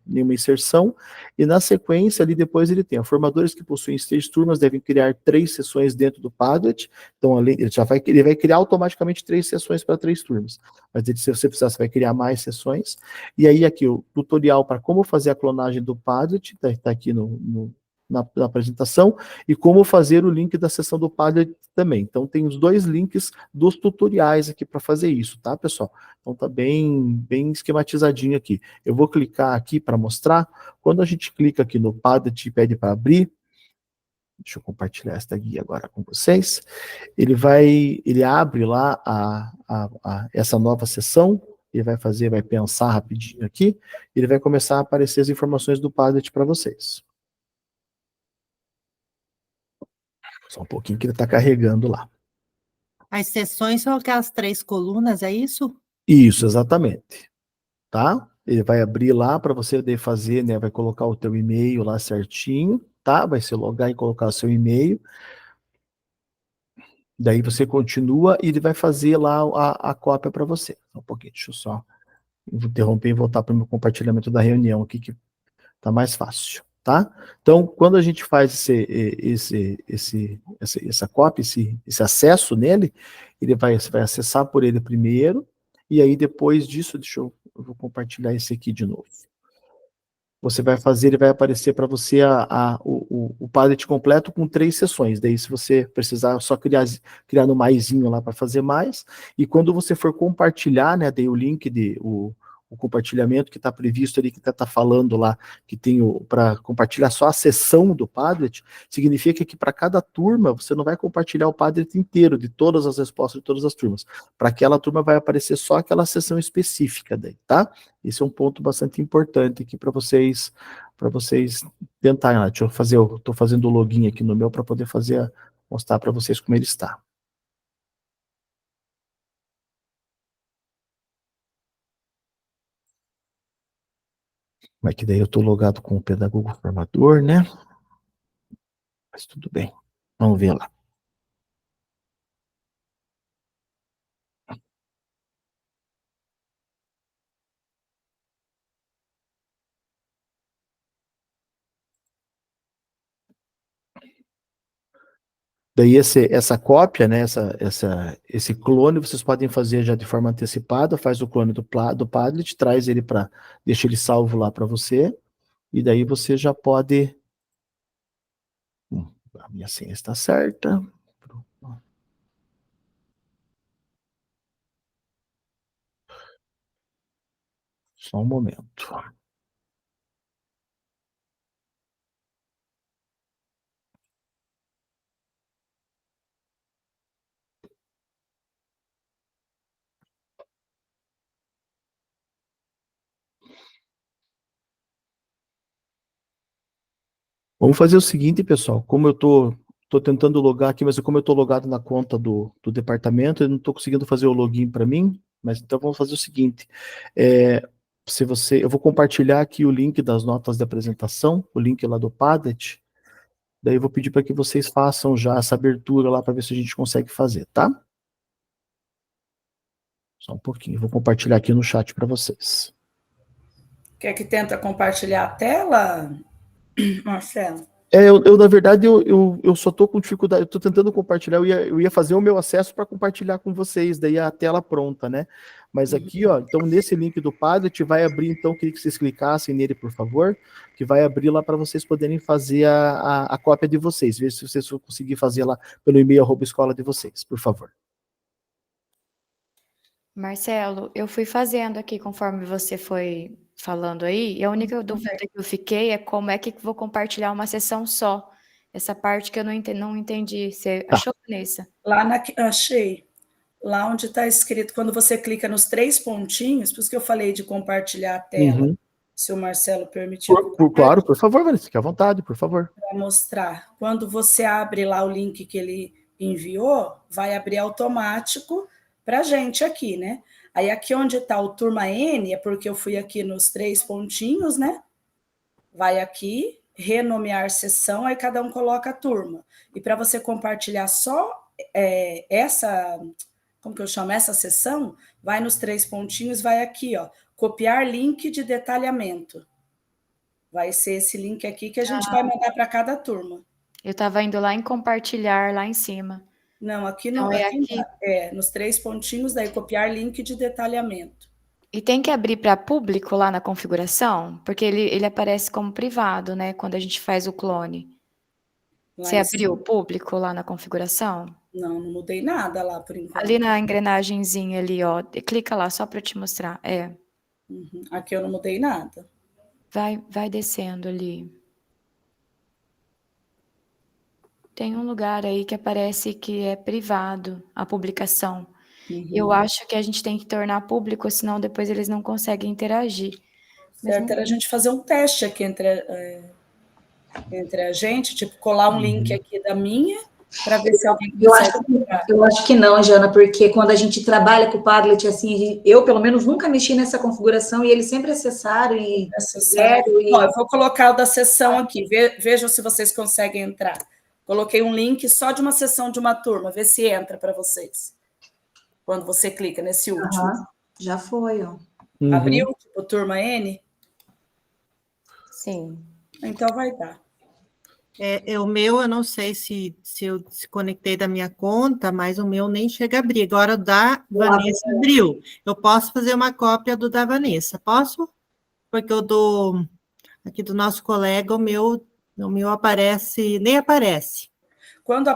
inserção. E na sequência, ali depois ele tem, formadores que possuem 6 turmas devem criar 3 sessões dentro do Padlet. Então, ele vai criar automaticamente 3 sessões para 3 turmas. Mas se você precisar, você vai criar mais sessões. E aí aqui o tutorial para como fazer a clonagem do Padlet, está aqui na apresentação, e como fazer o link da sessão do Padlet também. Então tem os 2 links dos tutoriais aqui para fazer isso, tá, pessoal? Então tá bem esquematizadinho aqui. Eu vou clicar aqui para mostrar. Quando a gente clica aqui no Padlet e pede para abrir, deixa eu compartilhar esta guia agora com vocês, ele abre lá essa nova sessão, ele vai pensar rapidinho aqui, ele vai começar a aparecer as informações do Padlet para vocês. Só um pouquinho que ele está carregando lá. As sessões são aquelas 3 colunas, é isso? Isso, exatamente. Tá? Ele vai abrir lá para você fazer, né? Vai colocar o teu e-mail lá certinho, tá? Vai se logar e colocar o seu e-mail. Daí você continua e ele vai fazer lá a cópia para você. Só um pouquinho, deixa eu só interromper e voltar para o meu compartilhamento da reunião aqui, que tá mais fácil. Tá? Então, quando a gente faz essa cópia, esse acesso nele, você vai acessar por ele primeiro, e aí depois disso, eu vou compartilhar esse aqui de novo. Você vai fazer, ele vai aparecer para você o Padlet completo com 3 sessões. Daí, se você precisar, é só criar no maisinho lá para fazer mais. E quando você for compartilhar, né, daí o link o compartilhamento que está previsto ali, que está falando lá, que tem para compartilhar só a sessão do Padlet, significa que para cada turma, você não vai compartilhar o Padlet inteiro, de todas as respostas de todas as turmas. Para aquela turma vai aparecer só aquela sessão específica daí, tá? Esse é um ponto bastante importante aqui para vocês tentarem lá. Deixa eu fazer, eu estou fazendo o login aqui no meu para poder mostrar para vocês como ele está. Mas que daí eu estou logado com o pedagogo formador, né? Mas tudo bem. Vamos ver lá. Daí essa cópia, né, esse clone, vocês podem fazer já de forma antecipada, faz o clone do Padlet, traz ele deixa ele salvo lá para você, e daí você já pode... A minha senha está certa. Só um momento. Vamos fazer o seguinte, pessoal, como eu tô tentando logar aqui, mas como eu estou logado na conta do departamento, eu não estou conseguindo fazer o login para mim, mas então vamos fazer o seguinte, eu vou compartilhar aqui o link das notas de apresentação, o link lá do Padlet, daí eu vou pedir para que vocês façam já essa abertura lá para ver se a gente consegue fazer, tá? Só um pouquinho, vou compartilhar aqui no chat para vocês. Quer que tenta compartilhar a tela, Marcelo? Na verdade, eu só estou com dificuldade, eu estou tentando compartilhar, eu ia fazer o meu acesso para compartilhar com vocês, daí a tela pronta, né? Mas aqui, ó, então nesse link do Padlet vai abrir, então, queria que vocês clicassem nele, por favor, que vai abrir lá para vocês poderem fazer a cópia de vocês, ver se vocês vão conseguir fazer lá pelo e-mail @escola de vocês, por favor. Marcelo, eu fui fazendo aqui conforme você foi falando aí, e a única dúvida que eu fiquei é como é que vou compartilhar uma sessão só. Essa parte que eu não entendi. Você achou, Vanessa? Achei. Lá onde está escrito, quando você clica nos 3 pontinhos, por isso que eu falei de compartilhar a tela, se o Marcelo permitir. Claro, por favor, Vanessa, fique à vontade, por favor. Para mostrar. Quando você abre lá o link que ele enviou, vai abrir automático para a gente aqui, né? Aí aqui onde está o turma N, é porque eu fui aqui nos 3 pontinhos, né? Vai aqui, renomear sessão, aí cada um coloca a turma. E para você compartilhar só essa, como que eu chamo? Essa sessão, vai nos 3 pontinhos, vai aqui, ó, copiar link de detalhamento. Vai ser esse link aqui que a gente vai mandar para cada turma. Eu estava indo lá em compartilhar, lá em cima. Não, aqui não, não, aqui. Nos 3 pontinhos, daí copiar link de detalhamento. E tem que abrir para público lá na configuração? Porque ele aparece como privado, né? Quando a gente faz o clone. Lá você abriu o público lá na configuração? Não mudei nada lá por enquanto. Ali na engrenagemzinha ali, ó. Clica lá só para te mostrar. Aqui eu não mudei nada. Vai descendo ali. Tem um lugar aí que aparece que é privado a publicação. Eu acho que a gente tem que tornar público, senão depois eles não conseguem interagir. Certo, era a gente fazer um teste aqui entre a gente, tipo, colar um link aqui da minha, para ver se alguém consegue. Eu acho que não, Jana, porque quando a gente trabalha com o Padlet, assim, eu, pelo menos, nunca mexi nessa configuração, e eles sempre acessaram e... Ó, eu vou colocar o da sessão aqui, vejam se vocês conseguem entrar. Coloquei um link só de uma sessão de uma turma, vê se entra para vocês. Quando você clica nesse último. Já foi, ó. Abriu, tipo, turma N? Sim. Então vai dar. O meu, eu não sei se eu desconectei da minha conta, mas o meu nem chega a abrir. Agora o da Vanessa abriu. Eu posso fazer uma cópia do da Vanessa, posso? Porque o aqui do nosso colega, o meu aparece, nem aparece. Quando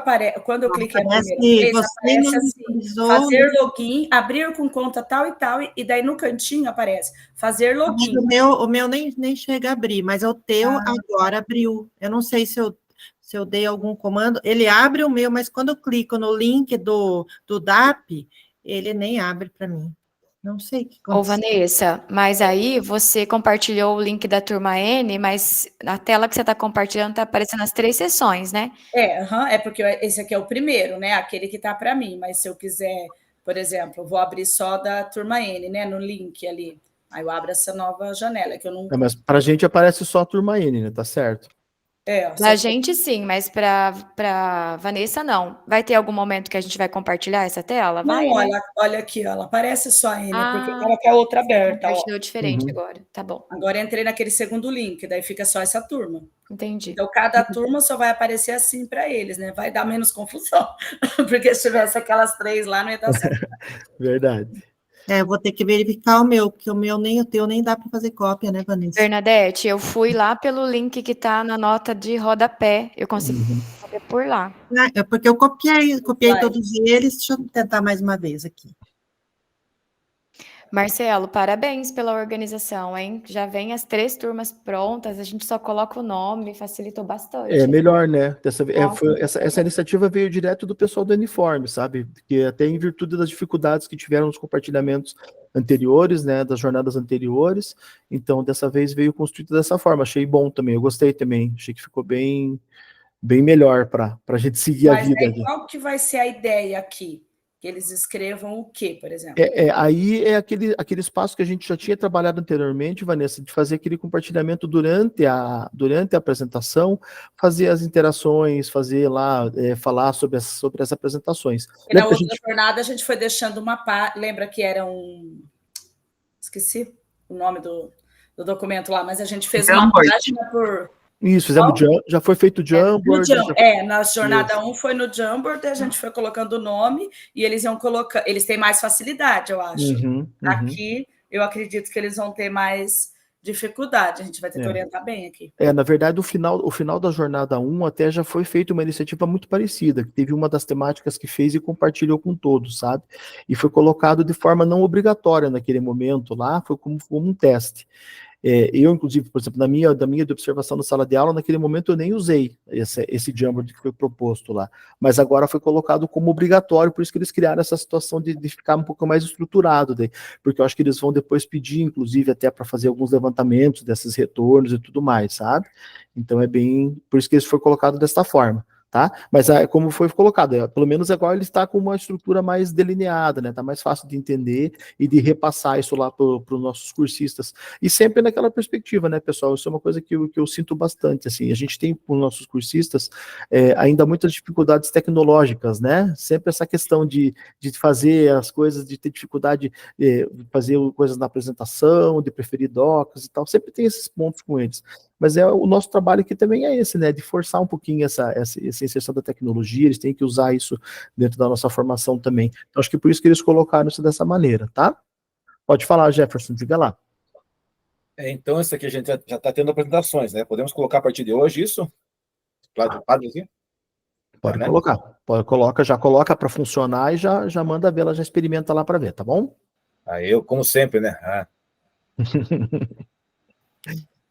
eu cliquei a primeira vez, aparece assim, fazer login, abrir com conta tal e tal, e daí no cantinho aparece, fazer login. O meu nem chega a abrir, mas o teu agora abriu. Eu não sei se eu dei algum comando, ele abre o meu, mas quando eu clico no link do DAP, ele nem abre para mim. Não sei o que aconteceu. Ô, Vanessa, mas aí você compartilhou o link da turma N, mas na tela que você está compartilhando está aparecendo as 3 sessões, né? É porque esse aqui é o primeiro, né? Aquele que está para mim, mas se eu quiser, por exemplo, eu vou abrir só da turma N, né? No link ali. Aí eu abro essa nova janela, que eu não... Mas para a gente aparece só a turma N, né? Tá certo? Pra gente sim, mas para Vanessa não. Vai ter algum momento que a gente vai compartilhar essa tela? Vai, não, né? olha aqui, ó, ela aparece só a N, porque ela com a outra aberta. Compartilhou diferente agora, tá bom. Agora entrei naquele segundo link, daí fica só essa turma. Entendi. Então, cada turma só vai aparecer assim para eles, né? Vai dar menos confusão, porque se tivesse aquelas 3 lá, não ia dar certo. Verdade. Eu vou ter que verificar o meu, porque o meu nem o teu nem dá para fazer cópia, né, Vanessa? Bernadette, eu fui lá pelo link que está na nota de rodapé. Eu consegui fazer por lá. É porque eu copiei todos eles. Deixa eu tentar mais uma vez aqui. Marcelo, parabéns pela organização, hein? Já vem as 3 turmas prontas, a gente só coloca o nome, facilitou bastante. É melhor, né? Essa iniciativa veio direto do pessoal do Uniforme, sabe? Porque até em virtude das dificuldades que tiveram nos compartilhamentos anteriores, né? Das jornadas anteriores, então dessa vez veio construído dessa forma. Achei bom também, eu gostei também, achei que ficou bem melhor para a gente seguir a vida. Qual que vai ser a ideia aqui? Que eles escrevam o quê, por exemplo? Aí é aquele espaço que a gente já tinha trabalhado anteriormente, Vanessa, de fazer aquele compartilhamento durante a apresentação, fazer as interações, fazer lá, falar sobre as apresentações. E na outra jornada a gente foi deixando uma parte, lembra que era esqueci o nome do documento lá, mas a gente fez uma página por... Isso, fizemos já foi feito o Jamboard. Na jornada 1 foi no Jamboard, a gente foi colocando o nome e eles iam colocar, eles têm mais facilidade, eu acho. Aqui, eu acredito que eles vão ter mais dificuldade, a gente vai ter que orientar bem aqui. Na verdade, o final da jornada 1 até já foi feita uma iniciativa muito parecida, que teve uma das temáticas que fez e compartilhou com todos, sabe? E foi colocado de forma não obrigatória naquele momento lá, foi como um teste. Eu, inclusive, por exemplo, da minha observação na sala de aula, naquele momento eu nem usei esse Jamboard que foi proposto lá, mas agora foi colocado como obrigatório, por isso que eles criaram essa situação de ficar um pouco mais estruturado, porque eu acho que eles vão depois pedir, inclusive, até para fazer alguns levantamentos desses retornos e tudo mais, sabe? Então por isso que isso foi colocado desta forma. Tá? Mas como foi colocado, pelo menos agora ele está com uma estrutura mais delineada, né? Tá mais fácil de entender e de repassar isso lá para os nossos cursistas. E sempre naquela perspectiva, né, pessoal? Isso é uma coisa que eu sinto bastante, assim. A gente tem com os nossos cursistas ainda muitas dificuldades tecnológicas, né? Sempre essa questão de fazer as coisas, de ter dificuldade de fazer coisas na apresentação, de preferir docs e tal. Sempre tem esses pontos com eles. Mas o nosso trabalho aqui também é esse, né? De forçar um pouquinho essa inserção da tecnologia, eles têm que usar isso dentro da nossa formação também. Então, acho que por isso que eles colocaram isso dessa maneira, tá? Pode falar, Jefferson, diga lá. Então, isso aqui a gente já está tendo apresentações, né? Podemos colocar a partir de hoje isso? Padrezinho? Pode colocar. Já coloca para funcionar e já manda ver, ela já experimenta lá para ver, tá bom? Aí eu, como sempre, né?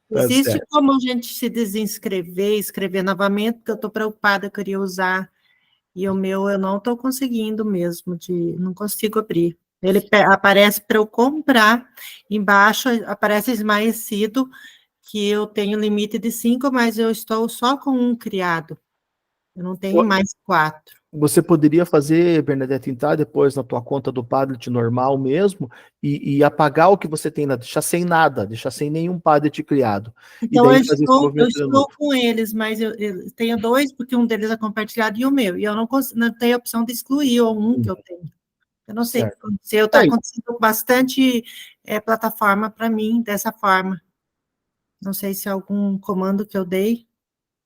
Existe como a gente se desinscrever, escrever novamente, porque eu estou preocupada, eu queria usar, e o meu eu não estou conseguindo mesmo, não consigo abrir. Ele aparece para eu comprar, embaixo aparece esmaecido, que eu tenho limite de 5, mas eu estou só com 1 criado. Eu não tenho mais 4. Você poderia fazer, Bernadette, entrar depois na tua conta do Padlet normal mesmo e apagar o que você tem, deixar sem nada, deixar sem nenhum Padlet criado. Então, eu estou com eles, mas eu tenho 2, porque um deles é compartilhado e o meu, e eu não tenho a opção de excluir um que eu tenho. Eu não sei o que aconteceu, está acontecendo bastante plataforma para mim, dessa forma. Não sei se é algum comando que eu dei.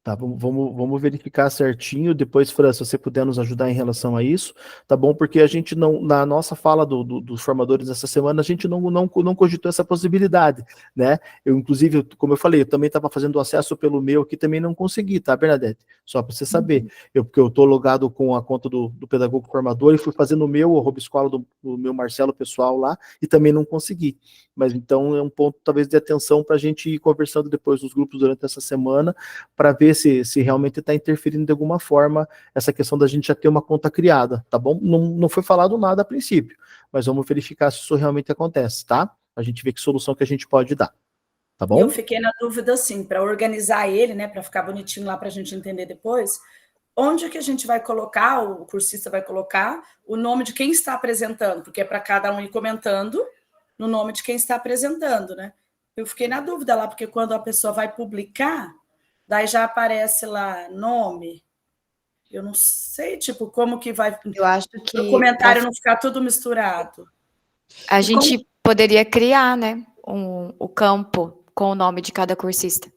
Tá, vamos verificar certinho, depois, Fran, se você puder nos ajudar em relação a isso, tá bom? Porque a gente não, na nossa fala dos formadores essa semana, a gente não cogitou essa possibilidade, né? Eu, inclusive, como eu falei, eu também estava fazendo o acesso pelo meu aqui, também não consegui, tá, Bernadette? Só para você saber, porque eu estou logado com a conta do pedagogo formador e fui fazendo o meu, a escola do meu Marcelo pessoal lá, e também não consegui. Mas então é um ponto, talvez, de atenção para a gente ir conversando depois nos grupos durante essa semana, para ver se realmente está interferindo de alguma forma essa questão da gente já ter uma conta criada, tá bom? Não foi falado nada a princípio, mas vamos verificar se isso realmente acontece, tá? A gente vê que solução que a gente pode dar, tá bom? Eu fiquei na dúvida, assim, para organizar ele, né, para ficar bonitinho lá para a gente entender depois, onde é que a gente vai colocar, o cursista vai colocar o nome de quem está apresentando, porque é para cada um ir comentando no nome de quem está apresentando, né? Eu fiquei na dúvida lá, porque quando a pessoa vai publicar, daí já aparece lá nome. Eu não sei, tipo, como que vai... Eu acho que... o comentário não ficar tudo misturado. A gente poderia criar, né, o campo com o nome de cada cursista.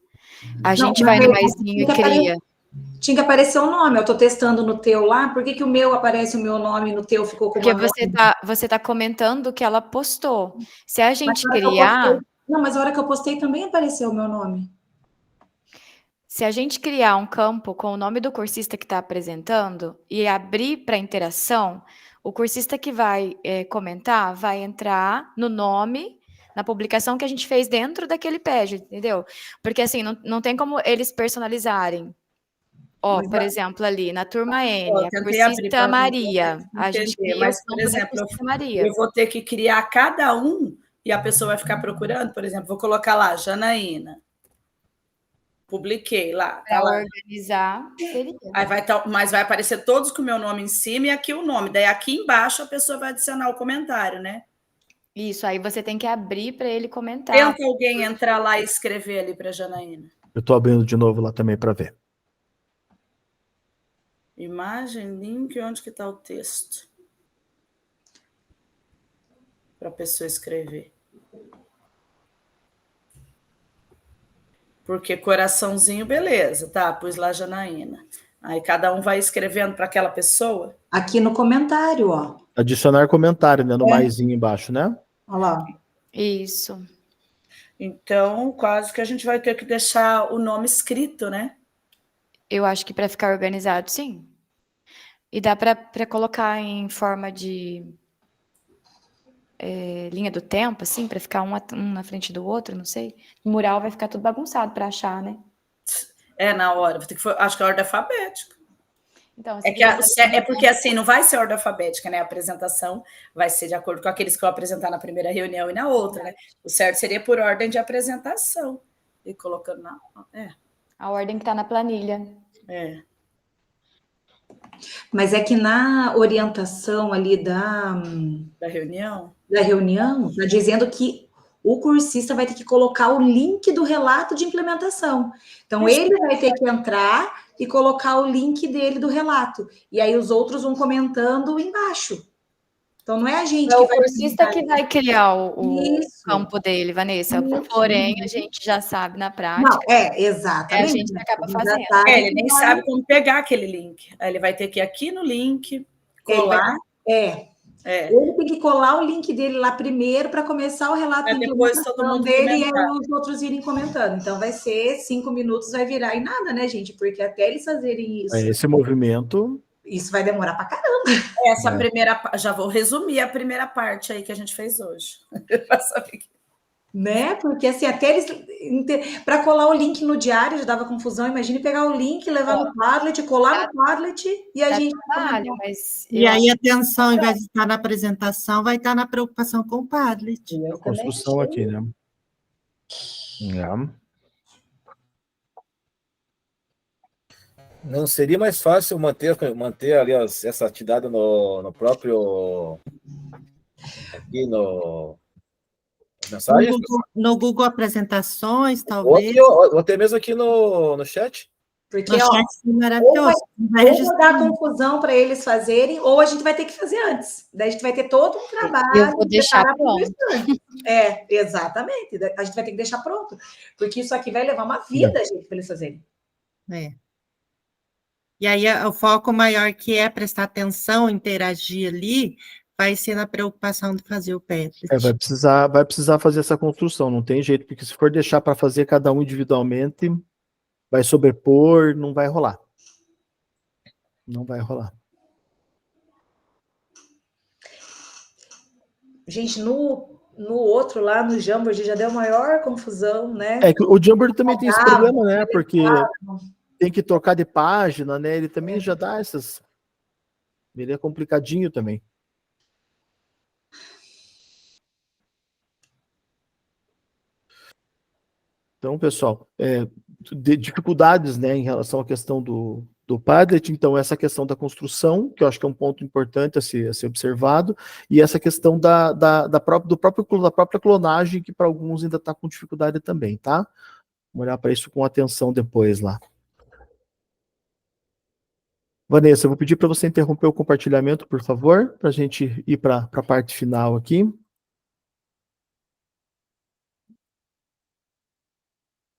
A gente vai no maisinho e cria. Tinha que aparecer o nome. Eu estou testando no teu lá. Por que o meu aparece o meu nome e no teu ficou com o Porque você tá comentando o que ela postou. Se a gente criar... Não, mas a hora que eu postei também apareceu o meu nome. Se a gente criar um campo com o nome do cursista que está apresentando e abrir para interação, o cursista que vai comentar vai entrar no nome, na publicação que a gente fez dentro daquele page, entendeu? Porque assim, não tem como eles personalizarem. Por exemplo, ali, na turma N, a cursista Maria. A gente cria mas, por exemplo, Maria. Eu vou ter que criar cada um e a pessoa vai ficar procurando, por exemplo, vou colocar lá, Janaína. publiquei lá. Tá Para lá. organizar, seria. Aí mas vai aparecer todos com o meu nome em cima e aqui o nome. Daí aqui embaixo a pessoa vai adicionar o comentário, né? Isso, aí você tem que abrir para ele comentar. Tenta alguém entrar lá e escrever ali para Janaína. Eu estou abrindo de novo lá também para ver. Imagem, link, onde que está o texto? Para a pessoa escrever. Porque coraçãozinho, beleza, tá? Pus lá Janaína. Aí cada um vai escrevendo para aquela pessoa. Aqui no comentário, ó. Adicionar comentário, né? No maisinho embaixo, né? Olha lá. Isso. Então, quase que a gente vai ter que deixar o nome escrito, né? Eu acho que para ficar organizado, sim. E dá para colocar em forma de linha do tempo, assim, para ficar um na frente do outro, não sei. O mural vai ficar tudo bagunçado para achar, né? Na hora. Acho que é a ordem alfabética. Então, É porque assim, não vai ser ordem alfabética, né? A apresentação vai ser de acordo com aqueles que eu apresentar na primeira reunião e na outra, né? O certo seria por ordem de apresentação. E colocando na. A ordem que está na planilha. Mas é que na orientação ali da reunião, está dizendo que o cursista vai ter que colocar o link do relato de implementação. Então, ele vai ter que entrar e colocar o link dele do relato. E aí os outros vão comentando embaixo. Então, não é a gente que vai... É o cursista que vai criar o Isso. campo dele, Vanessa. Isso. Porém, a gente já sabe na prática. Não, exatamente. A gente acaba fazendo. Ele nem sabe como pegar aquele link. Aí ele vai ter que ir aqui no link, colar. Ele tem que colar o link dele lá primeiro para começar o relato de depois todo mundo dele comentar. e aí os outros irem comentando. Então vai ser 5 minutos, vai virar em nada, né, gente? Porque até eles fazerem isso. Esse movimento. Isso vai demorar para caramba. Essa primeira, já vou resumir a primeira parte aí que a gente fez hoje. Né? Porque assim, até eles para colar o link no diário já dava confusão. Imagine pegar o link, levar no Padlet, colar no Padlet e a gente. E aí a atenção, ao invés de estar na apresentação, vai estar na preocupação com o Padlet. A construção aqui, né? Não seria mais fácil manter ali essa atividade no próprio. Aqui no. Mensagens? No Google Apresentações, talvez. Ou até mesmo aqui no chat. Porque no chat é maravilhoso. Ou vai dar confusão para eles fazerem, ou a gente vai ter que fazer antes. Daí a gente vai ter todo um trabalho. Eu vou deixar pronto. Exatamente. A gente vai ter que deixar pronto. Porque isso aqui vai levar uma vida, gente, para eles fazerem. E aí o foco maior que é prestar atenção, interagir ali, vai ser na preocupação de fazer o Padlet. Vai precisar fazer essa construção, não tem jeito, porque se for deixar para fazer cada um individualmente, vai sobrepor, não vai rolar. Não vai rolar. Gente, no outro lá, no Jamboard, já deu maior confusão, né? Que o Jamboard também tem esse problema, né? Porque tem que trocar de página, né? Ele também já dá essas... Ele é complicadinho também. Então, pessoal, dificuldades, né, em relação à questão do Padlet, então essa questão da construção, que eu acho que é um ponto importante a ser observado, e essa questão da própria clonagem, que para alguns ainda está com dificuldade também, tá? Vamos olhar para isso com atenção depois lá. Vanessa, eu vou pedir para você interromper o compartilhamento, por favor, para a gente ir para a parte final aqui.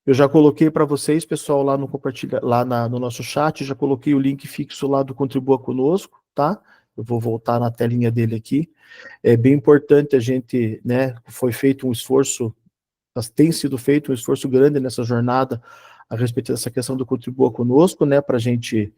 Eu já coloquei para vocês, pessoal, lá no nosso chat, já coloquei o link fixo lá do Contribua Conosco, tá? Eu vou voltar na telinha dele aqui. É bem importante a gente, né, foi feito um esforço, tem sido feito um esforço grande nessa jornada a respeito dessa questão do Contribua Conosco, né, para a gente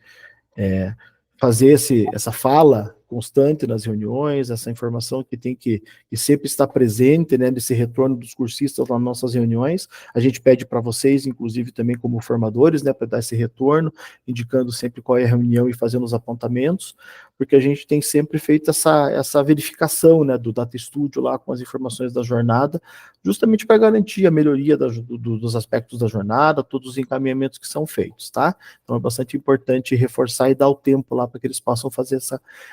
fazer essa fala constante nas reuniões, essa informação que tem que sempre estar presente, né, nesse retorno dos cursistas nas nossas reuniões. A gente pede para vocês, inclusive também como formadores, né, para dar esse retorno, indicando sempre qual é a reunião e fazendo os apontamentos, porque a gente tem sempre feito essa verificação, né, do Data Studio lá com as informações da jornada, justamente para garantir a melhoria dos aspectos da jornada, todos os encaminhamentos que são feitos, tá? Então é bastante importante reforçar e dar o tempo lá para que eles possam fazer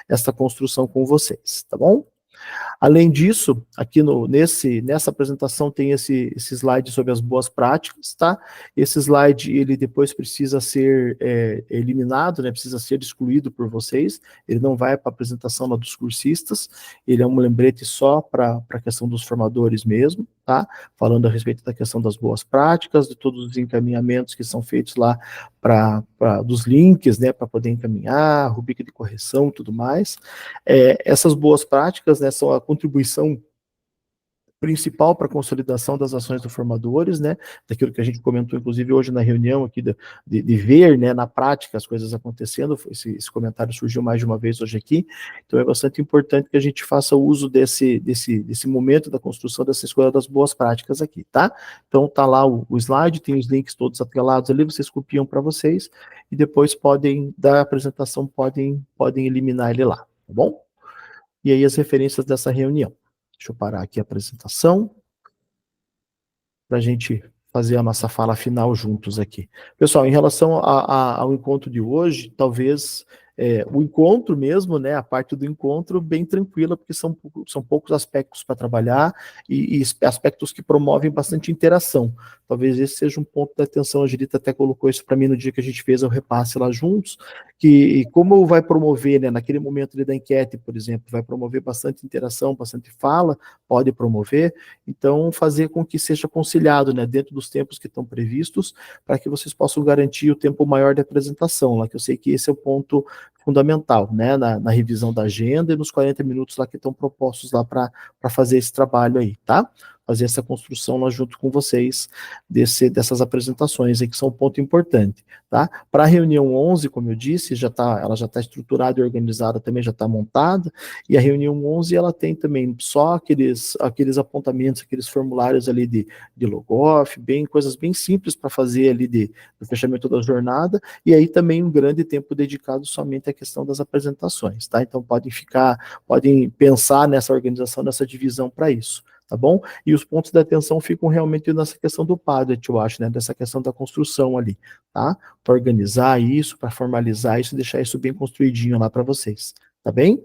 essa construção com vocês, tá bom? Além disso, aqui nessa apresentação tem esse slide sobre as boas práticas, tá? Esse slide, ele depois precisa ser eliminado, né? Precisa ser excluído por vocês, ele não vai para a apresentação lá dos cursistas, ele é um lembrete só para a questão dos formadores mesmo, tá? Falando a respeito da questão das boas práticas, de todos os encaminhamentos que são feitos lá dos links, né, para poder encaminhar, rubrica de correção, tudo mais. Essas boas práticas, né, são a contribuição principal para a consolidação das ações dos formadores, né, daquilo que a gente comentou, inclusive, hoje na reunião aqui, de ver, né, na prática as coisas acontecendo, esse comentário surgiu mais de uma vez hoje aqui, então é bastante importante que a gente faça uso desse momento da construção dessa escola das boas práticas aqui, tá? Então tá lá o slide, tem os links todos atrelados ali, vocês copiam para vocês, e depois da apresentação, podem eliminar ele lá, tá bom? E aí as referências dessa reunião. Deixa eu parar aqui a apresentação, para a gente fazer a nossa fala final juntos aqui. Pessoal, em relação ao encontro de hoje, talvez o encontro mesmo, né, a parte do encontro bem tranquila, porque são poucos aspectos para trabalhar e aspectos que promovem bastante interação. Talvez esse seja um ponto da atenção, a Angelita até colocou isso para mim no dia que a gente fez o repasse lá juntos, que como vai promover, né, naquele momento ali da enquete, por exemplo, vai promover bastante interação, bastante fala, pode promover, então fazer com que seja conciliado, né, dentro dos tempos que estão previstos, para que vocês possam garantir o tempo maior de apresentação, lá que eu sei que esse é o ponto fundamental, né, na revisão da agenda e nos 40 minutos lá que estão propostos lá para fazer esse trabalho aí, tá? Fazer essa construção lá junto com vocês dessas apresentações aí, que são um ponto importante, tá? Para a reunião 11, como eu disse, ela já está estruturada e organizada, também já está montada, e a reunião 11, ela tem também só aqueles apontamentos, aqueles formulários ali de logoff, coisas bem simples para fazer ali do fechamento da jornada, e aí também um grande tempo dedicado somente à questão das apresentações, tá? Então podem pensar nessa organização, nessa divisão para isso, tá bom? E os pontos de atenção ficam realmente nessa questão do Padlet, eu acho, né? Dessa questão da construção ali, tá? Para organizar isso, para formalizar isso, deixar isso bem construidinho lá para vocês, tá bem?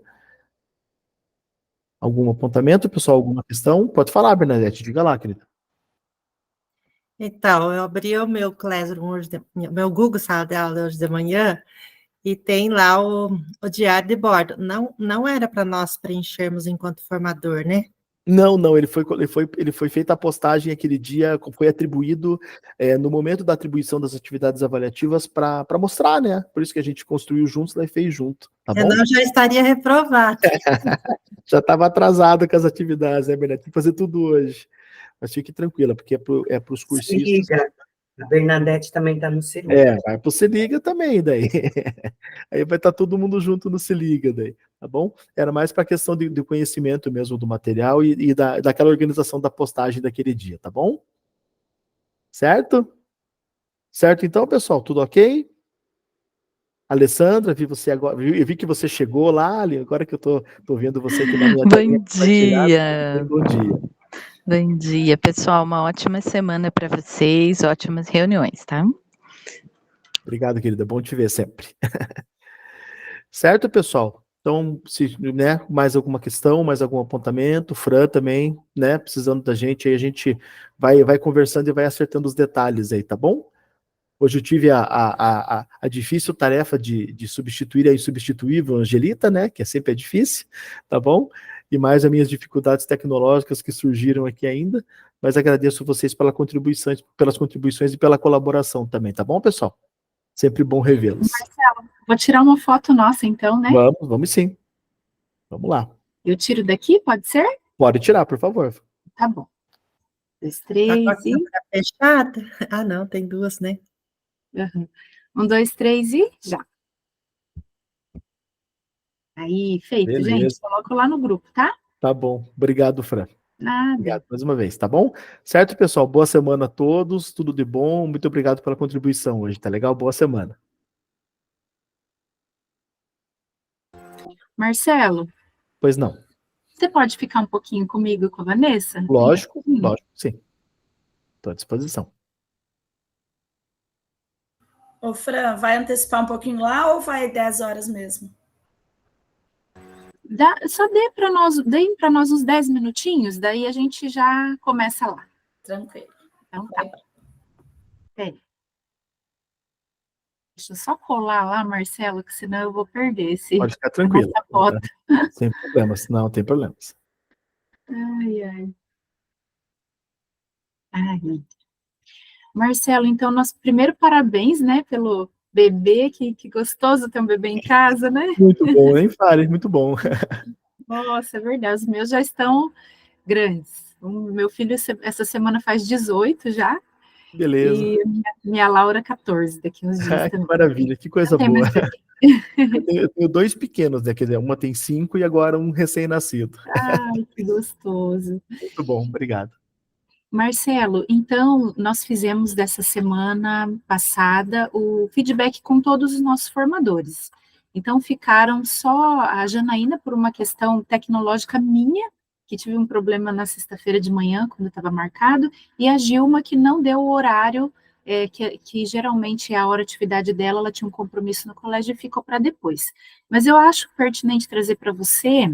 Algum apontamento, pessoal? Alguma questão? Pode falar, Bernadette, diga lá, querida. Então, eu abri o meu Classroom meu Google Sala de Aula hoje de manhã, e tem lá o diário de bordo. Não era para nós preenchermos enquanto formador, né? Não, ele foi feita a postagem aquele dia, foi atribuído no momento da atribuição das atividades avaliativas para mostrar, né? Por isso que a gente construiu juntos e fez junto, tá bom? Senão já estaria reprovado. Já estava atrasado com as atividades, né, Bernadette? Tem que fazer tudo hoje. Mas fique tranquila, porque é para os cursistas. Se liga. A Bernadette também está no Se Liga. Vai para o Se Liga também, daí. Aí vai estar todo mundo junto no Se Liga, daí, tá bom? Era mais para a questão de conhecimento mesmo do material e daquela organização da postagem daquele dia, tá bom? Certo? Certo, então, pessoal, tudo ok? Alessandra, vi você agora, eu vi que você chegou lá, agora que eu tô vendo você aqui na minha Bom dia. Bom dia. Bom dia, pessoal. Uma ótima semana para vocês, ótimas reuniões, tá? Obrigado, querida. Bom te ver sempre. Certo, pessoal? Então, se, né, mais alguma questão, mais algum apontamento, Fran também, né, precisando da gente, aí a gente vai conversando e vai acertando os detalhes aí, tá bom? Hoje eu tive a difícil tarefa de substituir a insubstituível Angelita, né, que sempre é difícil, tá bom? E mais as minhas dificuldades tecnológicas que surgiram aqui ainda, mas agradeço vocês pelas contribuições e pela colaboração também, tá bom, pessoal? Sempre bom revê-los. Marcelo, vou tirar uma foto nossa então, né? Vamos sim. Vamos lá. Eu tiro daqui, pode ser? Pode tirar, por favor. Tá bom. 2, 3 e... Fechada? Ah, não, tem duas, né? 1, 2, 3 e já. Aí, feito, Beleza. gente, coloco lá no grupo, tá? Tá bom. Obrigado, Fran. Nada. Obrigado mais uma vez, tá bom? Certo, pessoal? Boa semana a todos, tudo de bom. Muito obrigado pela contribuição hoje, tá legal? Boa semana. Marcelo, Pois não. você pode ficar um pouquinho comigo e com a Vanessa? Lógico, Sim. lógico, sim. Estou à disposição. Ô, Fran, vai antecipar um pouquinho lá ou vai 10 horas mesmo? Só deem para nós uns 10 minutinhos, daí a gente já começa lá. Tranquilo. Então tá. Deixa eu só colar lá, Marcelo, que senão eu vou perder Pode ficar tranquilo. nossa foto. Sem problemas, não tem problemas. Ai, ai. Ai. Marcelo, então, nosso primeiro parabéns, né, pelo bebê, que gostoso ter um bebê em casa, né? Muito bom, nem fale, muito bom. Nossa, é verdade, os meus já estão grandes. O meu filho essa semana faz 18 já. Beleza. E minha Laura 14, daqui uns dias Que também. maravilha, que coisa Não tem boa. mais bebê. Eu tenho 2 pequenos, né? Quer dizer, uma tem 5 e agora um recém-nascido. Ai, que gostoso. Muito bom, obrigado. Marcelo, então, nós fizemos dessa semana passada o feedback com todos os nossos formadores. Então, ficaram só a Janaína por uma questão tecnológica minha, que tive um problema na sexta-feira de manhã, quando estava marcado, e a Gilma, que não deu o horário, que geralmente é a hora de atividade dela, ela tinha um compromisso no colégio e ficou para depois. Mas eu acho pertinente trazer para você